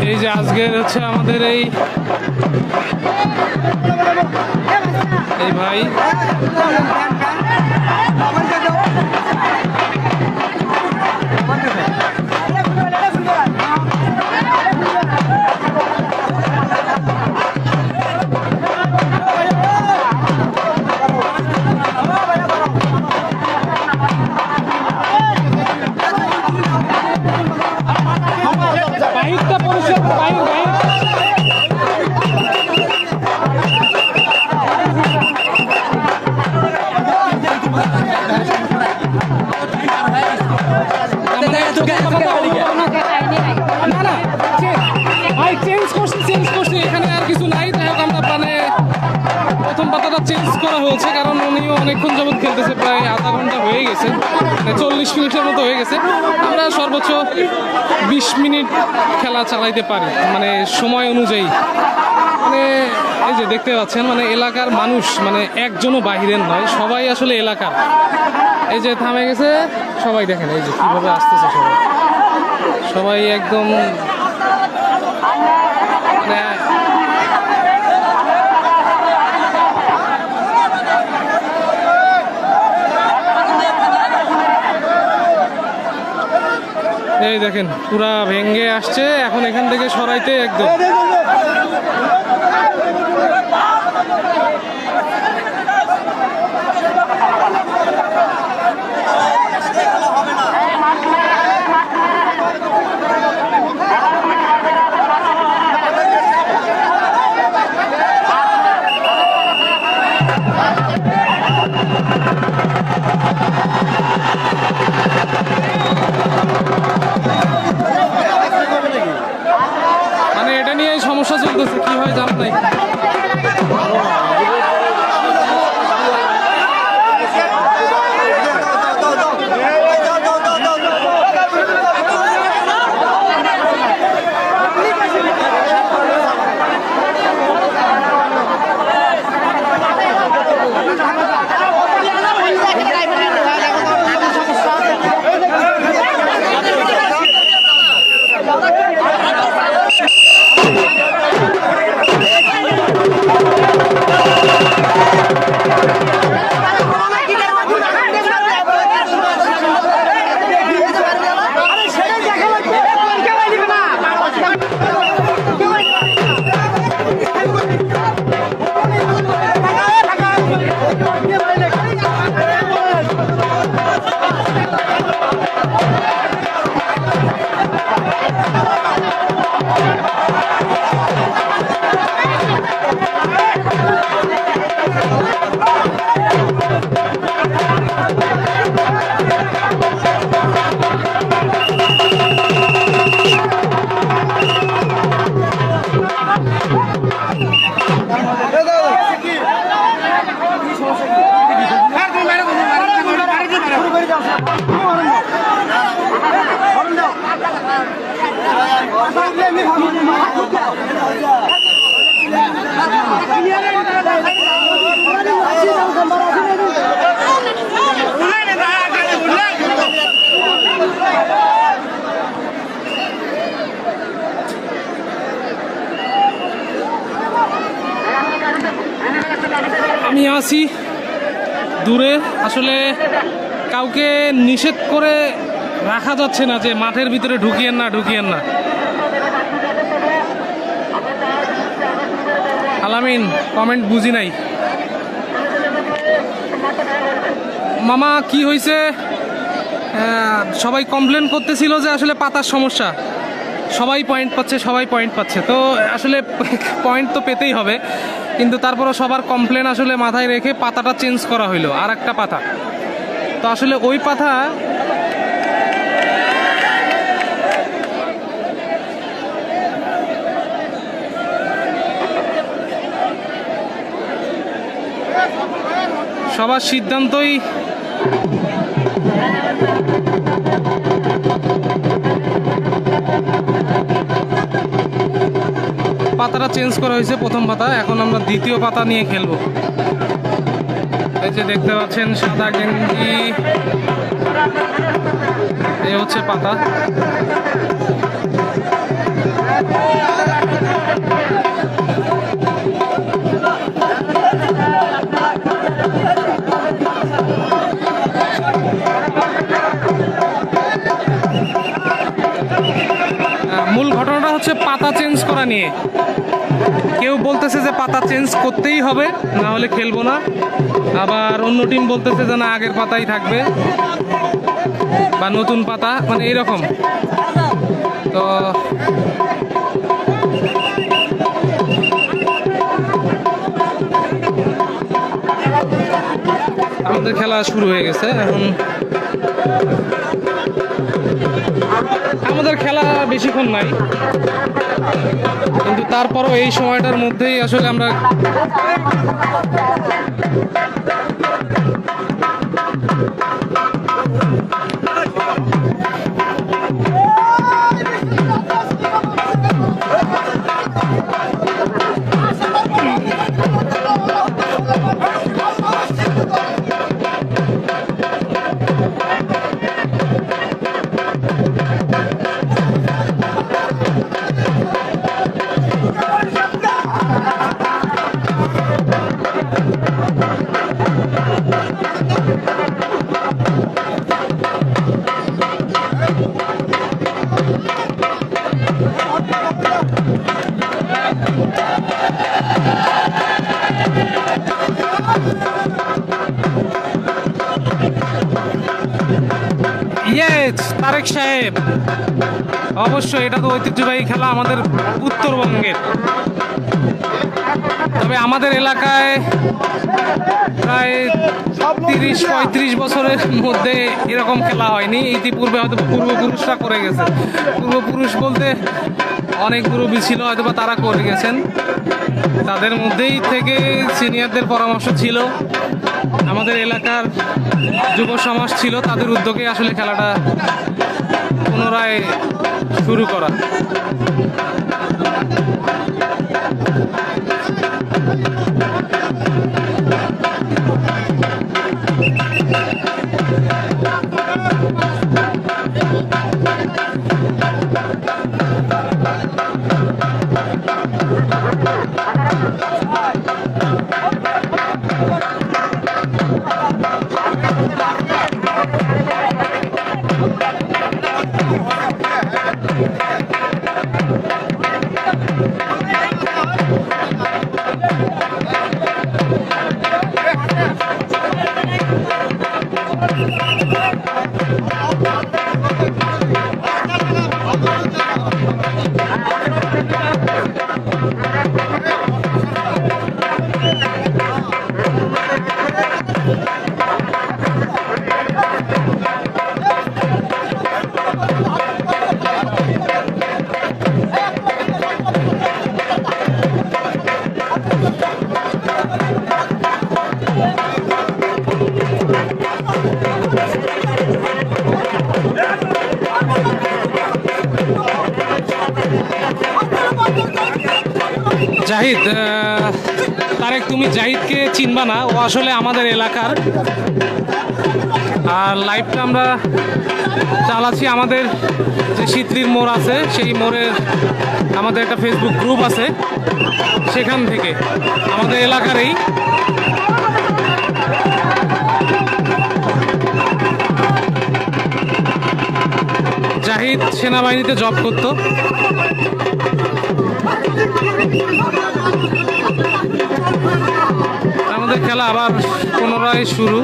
এই যে আজকের হচ্ছে আমাদের এই ভাই বাইকটা পরিষ্কার বাইক না না ভাই চেঞ্জ করছি এখানে আর কিছু নাই। যাই হোক আমরা মানে প্রথম পাতাটা চেঞ্জ করা হয়েছে কারণ উনিও অনেকক্ষণ যাবৎ খেলতেছে, প্রায় আধা ঘন্টা হয়ে গেছে, 40 মিনিটের মতো হয়ে গেছে। আমরা সর্বোচ্চ 20 মিনিট খেলা চালাইতে পারি মানে সময় অনুযায়ী। মানে এই যে দেখতে পাচ্ছেন মানে এলাকার মানুষ মানে একজনও বাহিরের নয়, সবাই আসলে এলাকার। এই যে থামে গেছে সবাই, দেখেন এই যে কীভাবে আসতেছে সবাই, সবাই একদম মানে এই দেখেন পুরা ভেঙ্গে আসছে, এখন এখান থেকে সরাইতে একদম মানে এটা নিয়ে সমস্যা চলতেছে, কি হয় জানা নাই। আমি আছি দূরে, আসলে কাউকে নিষেধ করে রাখা যাচ্ছে না যে মাঠের ভিতরে ঢুকিয়েন না। আলামিন কমেন্ট বুঝি নাই। মামা কি হয়েছে? সবাই কমপ্লেন করতেছিল যে আসলে পাতার সমস্যা, সবাই পয়েন্ট পাচ্ছে, তো আসলে পয়েন্ট তো পেতেই হবে, কিন্তু তারপরও সবার কমপ্লেন আসলে মাথায় রেখে পাতাটা চেঞ্জ করা হইলো, আর একটা পাতা। তো আসলে ওই পাতা সবার সিদ্ধান্তই পাতাটা চেঞ্জ করা হয়েছে, প্রথম পাতা। এখন আমরা দ্বিতীয় পাতা নিয়ে খেলবো। এই যে দেখতে পাচ্ছেন সাদা গেঞ্জি, এই হচ্ছে পাতা। হচ্ছে পাতা চেঞ্জ করা নিয়ে। কেউ বলতেছে যে পাতা চেঞ্জ করতেই হবে, না হলে খেলবো না। আবার অন্য টিম বলতেছে যে না, আগের পাতাই থাকবে বা নতুন পাতা, মানে এইরকম। তো আমাদের খেলা শুরু হয়ে গেছে। এখন আমাদের খেলা বেশিক্ষণ নাই, কিন্তু তারপরও এই সময়টার মধ্যেই আসলে আমরা তারেক সাহেব, অবশ্যই এটা তো ঐতিহ্যবাহী খেলা আমাদের উত্তরবঙ্গের। তবে আমাদের এলাকায় প্রায় 30-35 বছরের মধ্যে এরকম খেলা হয়নি। ইতিপূর্বে হয়তো পূর্বপুরুষরা করে গেছে। পূর্বপুরুষ বলতে অনেক মুরব্বী ছিল, হয়তো বা তারা করে গেছেন। তাদের মধ্যেই থেকে সিনিয়রদের পরামর্শ ছিল, আমাদের এলাকার যুব সমাজ ছিল, তাদের উদ্যোগে আসলে খেলাটা পুনরায় শুরু করা। জাহিদ, তারেক তুমি জাহিদকে চিনবা না, ও আসলে আমাদের এলাকার। আর লাইভটা আমরা চালাচ্ছি আমাদের যে শীতলির মোড় আছে, সেই মোড়ের আমাদের একটা ফেসবুক গ্রুপ আছে, সেখান থেকে আমাদের এলাকারই। জাহিদ সেনাবাহিনীতে জব করতো। আমাদের খেলা আবার পুনরায় শুরু।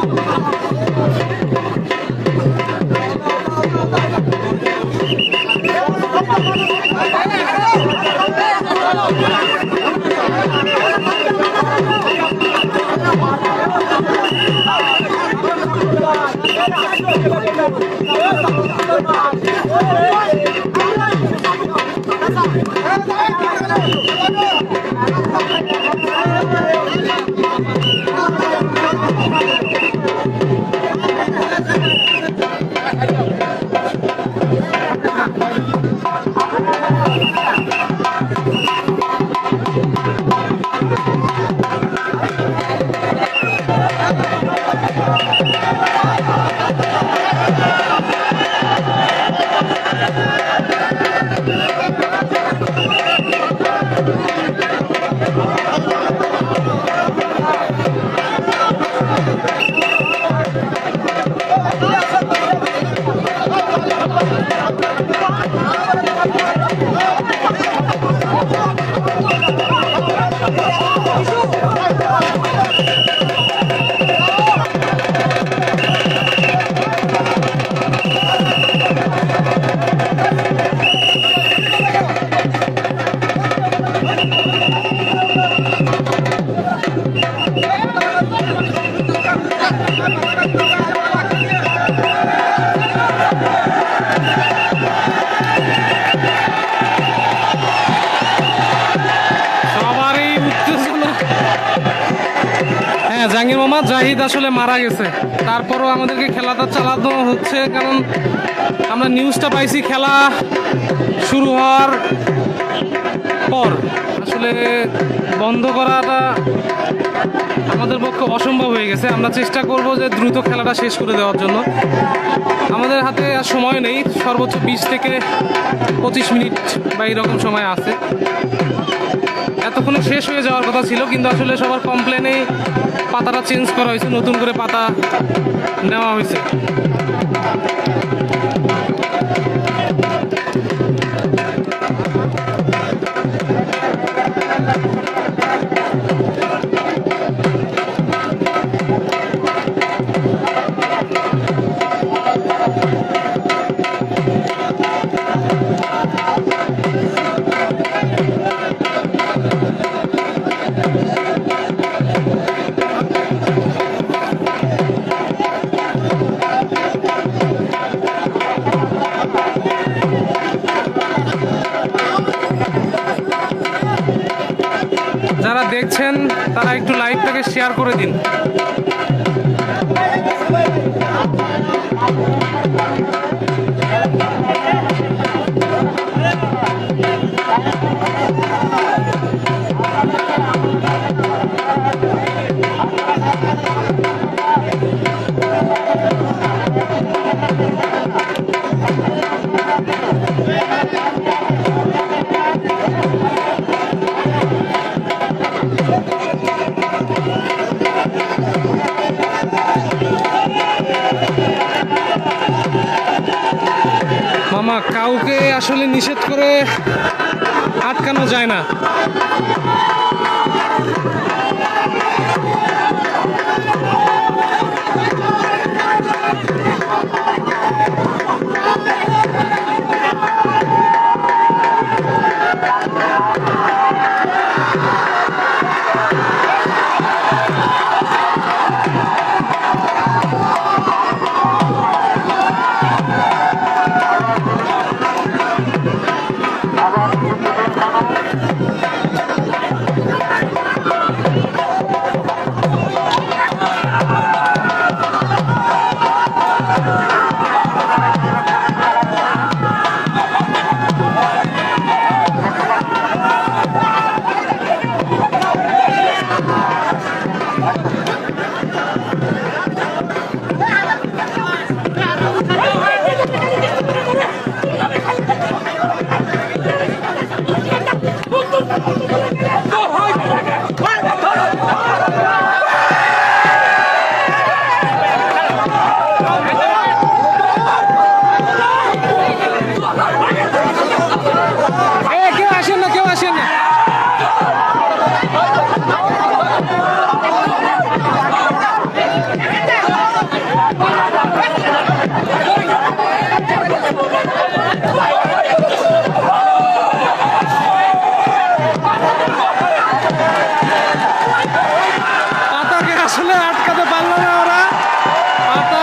জাহাঙ্গীর মামা জাহিদ আসলে মারা গেছে, তারপরও আমাদেরকে খেলাটা চালানো হচ্ছে, কারণ আমরা নিউজটা পাইছি খেলা শুরু হওয়ার পর। আসলে বন্ধ করাটা আমাদের পক্ষে অসম্ভব হয়ে গেছে। আমরা চেষ্টা করব যে দ্রুত খেলাটা শেষ করে দেওয়ার জন্য। আমাদের হাতে আর সময় নেই, সর্বোচ্চ 20 থেকে 25 মিনিট বা এইরকম সময় আছে। এতক্ষণে শেষ হয়ে যাওয়ার কথা ছিল, কিন্তু আসলে সবার কমপ্লেনে পাতাটা চেঞ্জ করা হয়েছে, নতুন করে পাতা নেওয়া হয়েছে। যারা দেখছেন তারা একটু লাইভটাকে শেয়ার করে দিন। মামা, কাউকে আসলে নিষেধ করে আটকানো যায় না। কেউ আসেন না, কেউ আসেন না। পাতাকে আসলে আটকাতে পারলো না ওরা। পাতা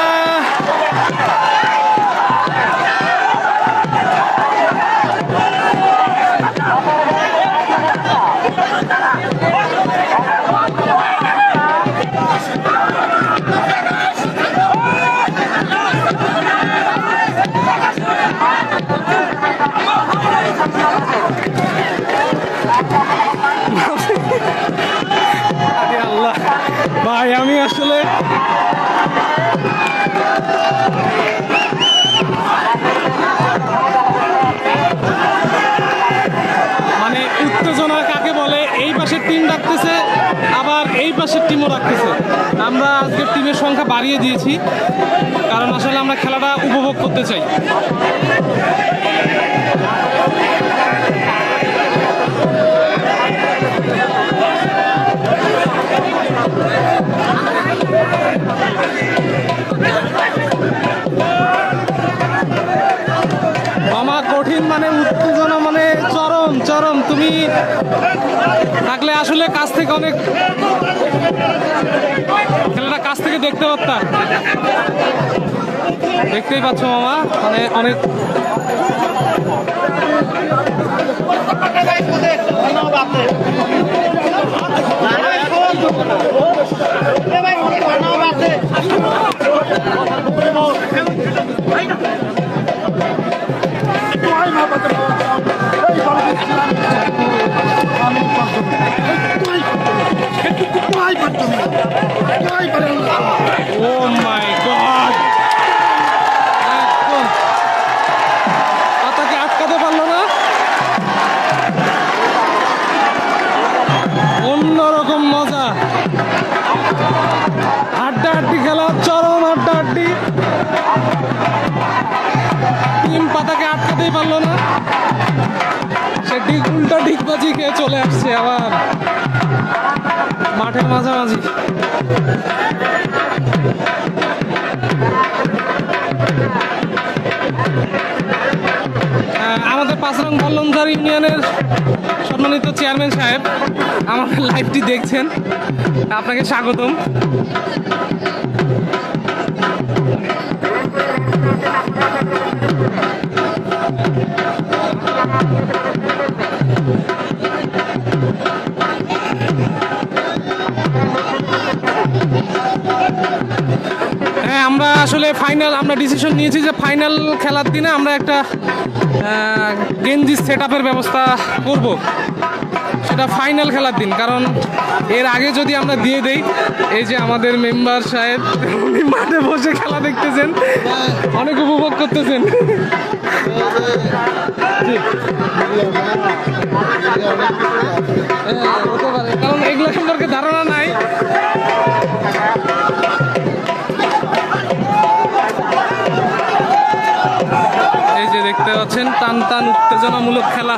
আরে আল্লাহ ভাই, আমি আসলে মানে উত্তেজনা কাকে বলে, এই পাশের টিম ডাকতেছে, আবার এই পাশের টিমও ডাকতেছে। আমরা আজকের টিমের সংখ্যা বাড়িয়ে দিয়েছি, কারণ আসলে আমরা খেলাটা উপভোগ করতে চাই। মামা, কঠিন মানে উত্তেজনা মানে চরম চরম। তুমি থাকলে আসলে কাছ থেকে অনেক খেলাটা কাছ থেকে দেখতে পারতা। দেখতেই পাচ্ছ মামা, মানে অনেক হয়ে চলে আসছে আবার মাঠের মাঝামাঝি। আমাদের 5 নং বল্লমঝাড় ইউনিয়নের সম্মানিত চেয়ারম্যান সাহেব আমাদের লাইভটি দেখছেন, আপনাকে স্বাগতম। হ্যাঁ, আমরা আসলে ফাইনাল আমরা ডিসিশন নিয়েছি যে ফাইনাল খেলার দিনে আমরা একটা গেঞ্জি সেট আপের ব্যবস্থা করব, সেটা ফাইনাল খেলার দিন। কারণ এর আগে যদি আমরা দিয়ে দেই, এই যে আমাদের মেম্বার সাহেব উনি মাঠে বসে খেলা দেখতেছেন, অনেক উপভোগ করতেছেন। হতে পারে, কারণ এগুলো সম্পর্কে ধারণা নাই। এই যে দেখতে পাচ্ছেন টান টান উত্তেজনামূলক খেলা।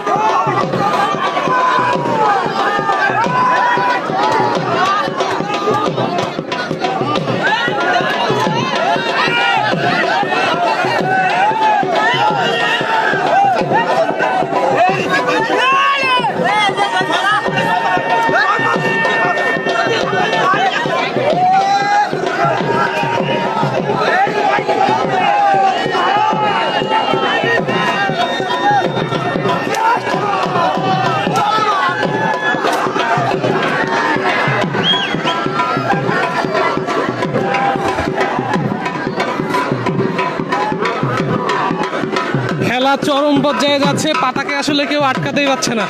খেলা চরম পর্যায়ে যাচ্ছে, পাতাকে আসলে কেউ আটকাতেই পারছে না।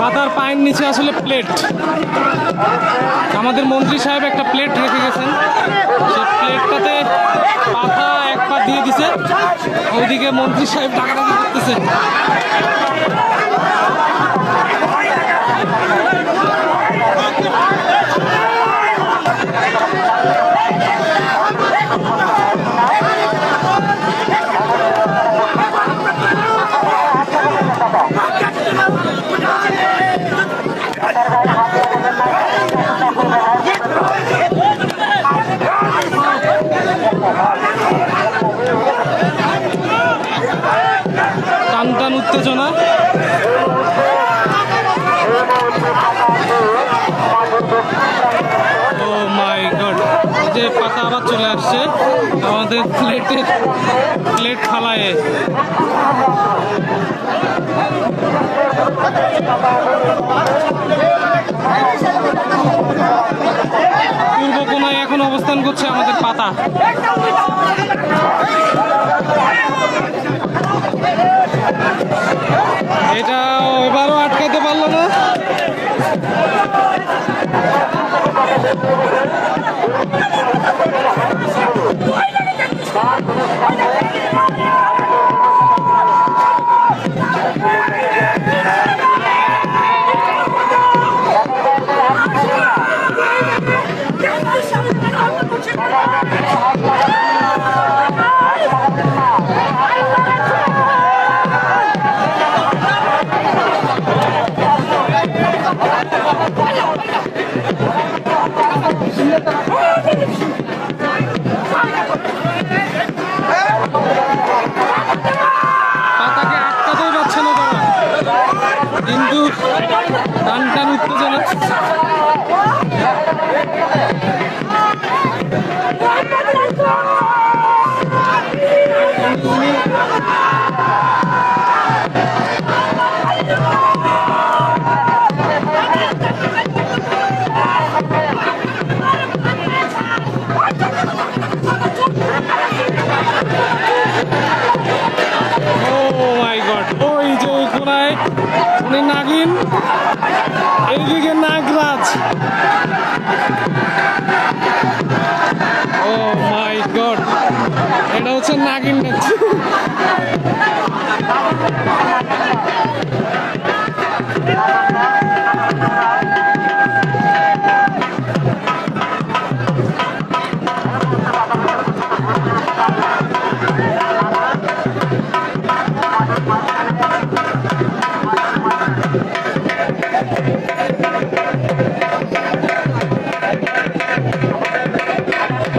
পাতার পায়ের নিচে আসলে প্লেট, আমাদের মন্ত্রী সাহেব একটা প্লেট রেখে গেছেন, সেই প্লেটটাতে পাতা এক পা দিয়ে দিছে, ওইদিকে মন্ত্রী সাহেব টাকাটাকি করতেছে। টান টান উত্তেজনা। ও মাই গড, যে পাতা আবার চলে আসছে আমাদের প্লেট ফালায়। পূর্ব কোনায় এখন অবস্থান করছে আমাদের পাতা। এটা এবারও আটকাতে পারলো না।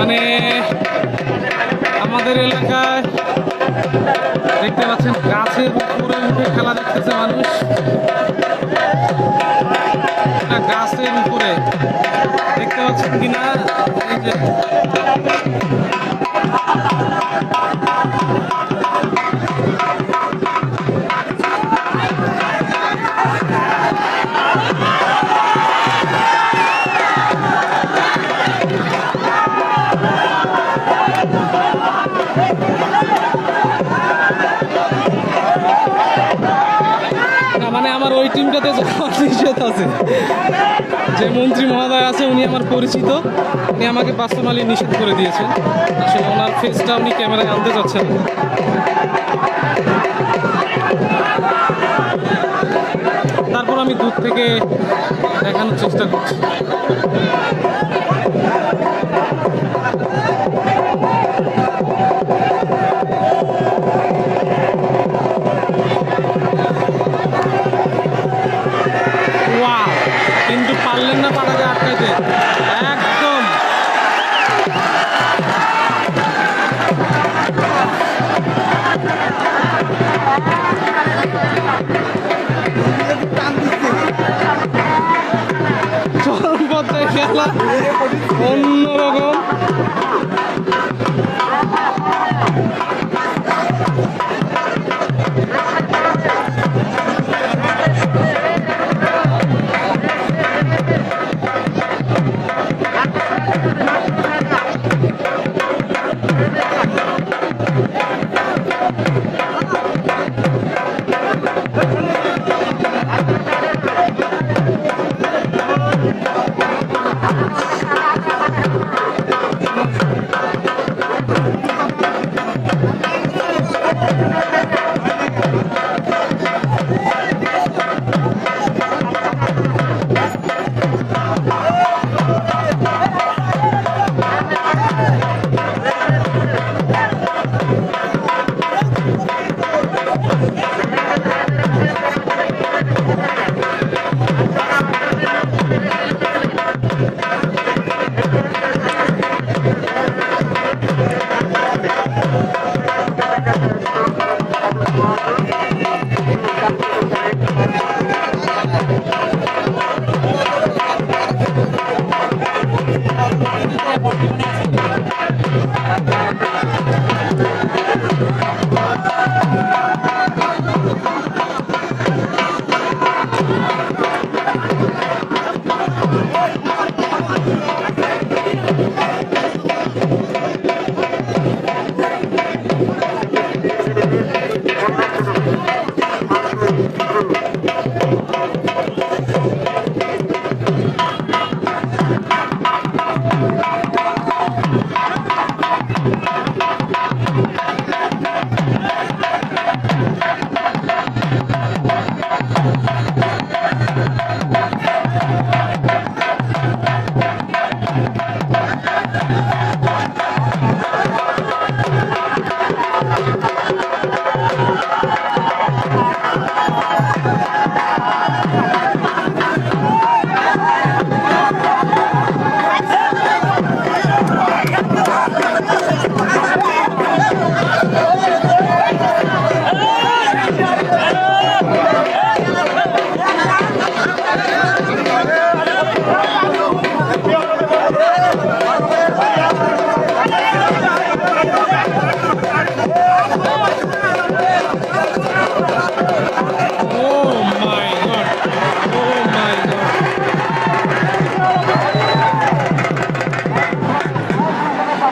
মানে আমাদের এলাকায় দেখতে পাচ্ছেন গাছের উপরে উঠে খেলা দেখতেছে মানুষ। এটা গাছের উপরে দেখতে পাচ্ছেন কিনা, এই যে না, মানে আমার ওই টিমটাতে যাওয়ার নিষেধ আছে। যে মন্ত্রী মহোদয় আছে উনি আমার পরিচিত, উনি আমাকে পার্সোনালি নিষেধ করে দিয়েছেন। আসলে ওনার ফেসটা উনি ক্যামেরায় আনতে চাচ্ছেন না। তারপর আমি দূর থেকে দেখানোর চেষ্টা করছি। ওয়াও, কিন্তু পারলেন না পাটাকে আটকাইতে একদম। চরম পর্যায়ে খেলা অন্যরকম।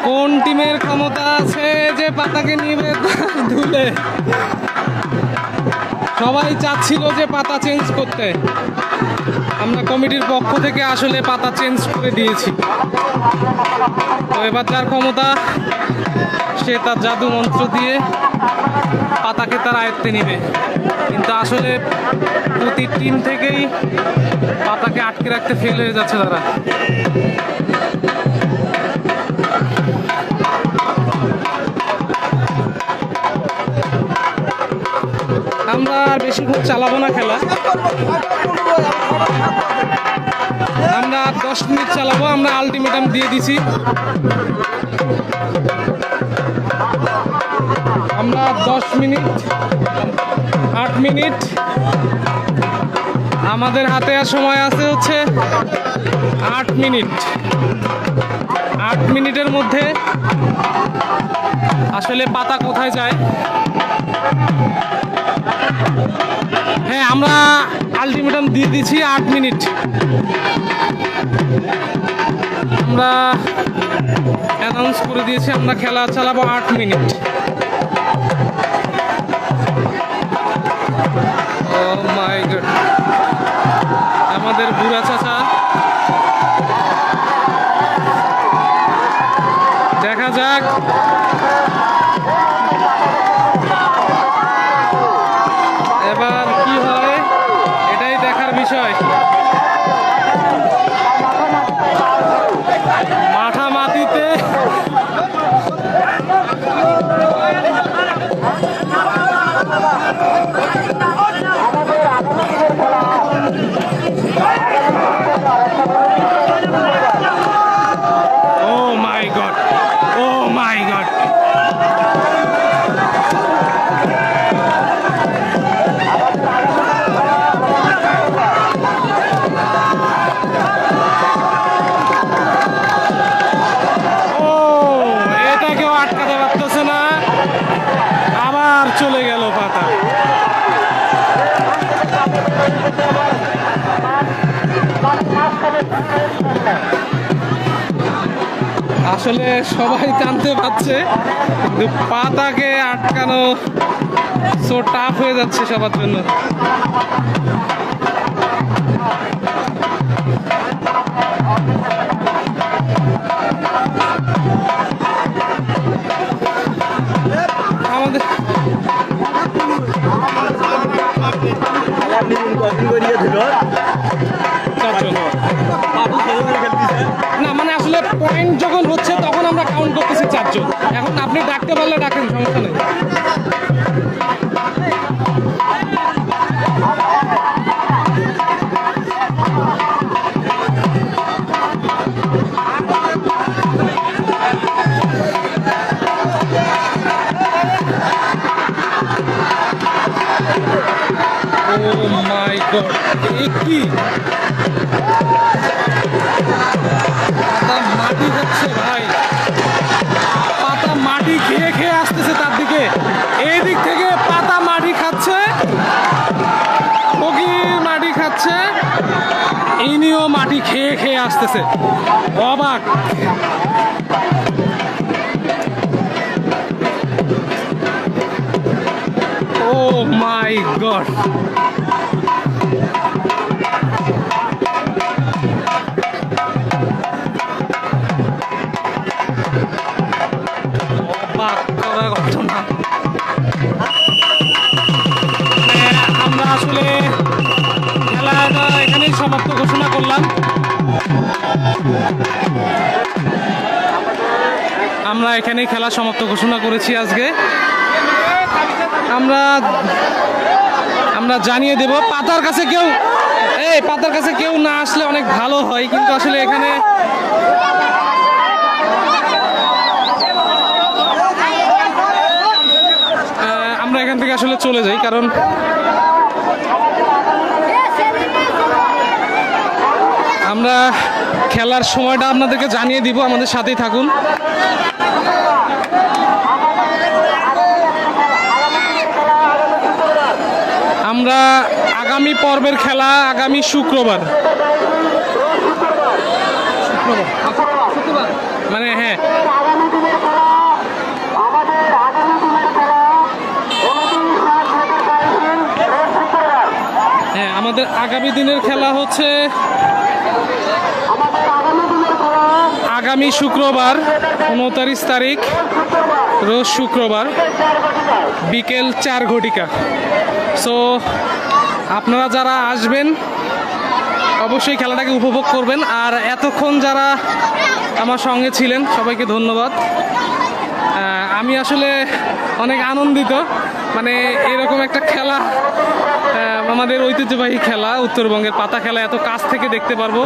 কোন টিমের ক্ষমতা আছে যে পাতাকে নিবে ধুলে? সবাই চাচ্ছিল যে পাতা চেঞ্জ করতে, আমরা কমিটির পক্ষ থেকে আসলে পাতা চেঞ্জ করে দিয়েছি। তো এবার যার ক্ষমতা সে তার জাদু মন্ত্র দিয়ে পাতাকে তার আয়ত্তে নিবে, কিন্তু আসলে প্রতি টিম থেকেই পাতাকে আটকে রাখতে ফেল হয়ে যাচ্ছে তারা। আমরা আর বেশিক্ষণ চালাবো না খেলা, আমরা 10 মিনিট চালাবো। আমরা আলটিমেটাম দিয়ে দিছি। আমরা 10 মিনিট 8 মিনিট আমাদের হাতে আর সময় আছে হচ্ছে 8 মিনিট। 8 মিনিটের মধ্যে আসলে পাতা কোথায় যায়? হ্যাঁ, আমরা আলটিমেটাম দিয়ে দিচ্ছি 8 মিনিট। আমরা অ্যানাউন্স করে দিয়েছি আমরা খেলা চালাবো 8 মিনিট। ও মাই গড, আমাদের বুড়া চাচা, দেখা যাক এবার কি হয়, এটাই দেখার বিষয়। মাথামাতিতে Oh my God! Oh my God! এটা কেউ আটকাতে পারতেছে না, আবার চলে গেল পাতা। আসলে সবাই টানতে পারছে, কিন্তু পাতাকে আটকানো সো টাফ হয়ে যাচ্ছে সবার জন্য। আমাদের না, মানে আসলে পয়েন্ট যখন হচ্ছে তখন আমরা কাউন্ট করতেছি 4 জন। এখন আপনি ডাকতে পারলে ডাকেন, সমস্যা নেই। ও মাই গড, এ কি পাতা মাটি হচ্ছে ভাই, পাতা মাটি খেয়ে খেয়ে আসতেছে তার দিকে। এই দিক থেকে পাতা মাটি খাচ্ছে, ফকির মাটি খাচ্ছে, ইনিও মাটি খেয়ে খেয়ে আসতেছে। অবাক। ও মাই গড, অবাক করার ঘটনা। আমরা আসলে খেলাটা এখানেই সমাপ্ত ঘোষণা করলাম। আমরা এখানেই খেলা সমাপ্ত ঘোষণা করেছি আজকে। আমরা জানিয়ে দেব পাতার কাছে কেউ না আসলে অনেক ভালো হয়, কিন্তু আসলে এখানে আমরা এখান থেকে আসলে চলে যাই, কারণ আমরা খেলার সময়টা আপনাদেরকে জানিয়ে দিব। আমাদের সাথেই থাকুন। আমরা আগামী পর্বের খেলা আগামী শুক্রবার, মানে হ্যাঁ, আমাদের আগামী দিনের খেলা হচ্ছে আগামী শুক্রবার 29 তারিখ, রোজ শুক্রবার বিকেল 4 ঘটিকা। সো আপনারা যারা আসবেন অবশ্যই খেলাটাকে উপভোগ করবেন। আর এতক্ষণ যারা আমার সঙ্গে ছিলেন সবাইকে ধন্যবাদ। আমি আসলে অনেক আনন্দিত, মানে এরকম একটা খেলা আমাদের ঐতিহ্যবাহী খেলা উত্তরবঙ্গের পাতা খেলা এত কাছ থেকে দেখতে পারবো।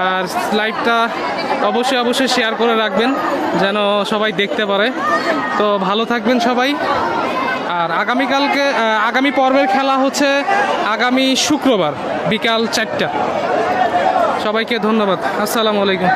আর লাইভটা অবশ্যই শেয়ার করে রাখবেন যেন সবাই দেখতে পারে। তো ভালো থাকবেন সবাই। আর আগামী পর্বের খেলা হচ্ছে আগামী শুক্রবার বিকাল 4টা। সবাইকে ধন্যবাদ। আসসালামু আলাইকুম।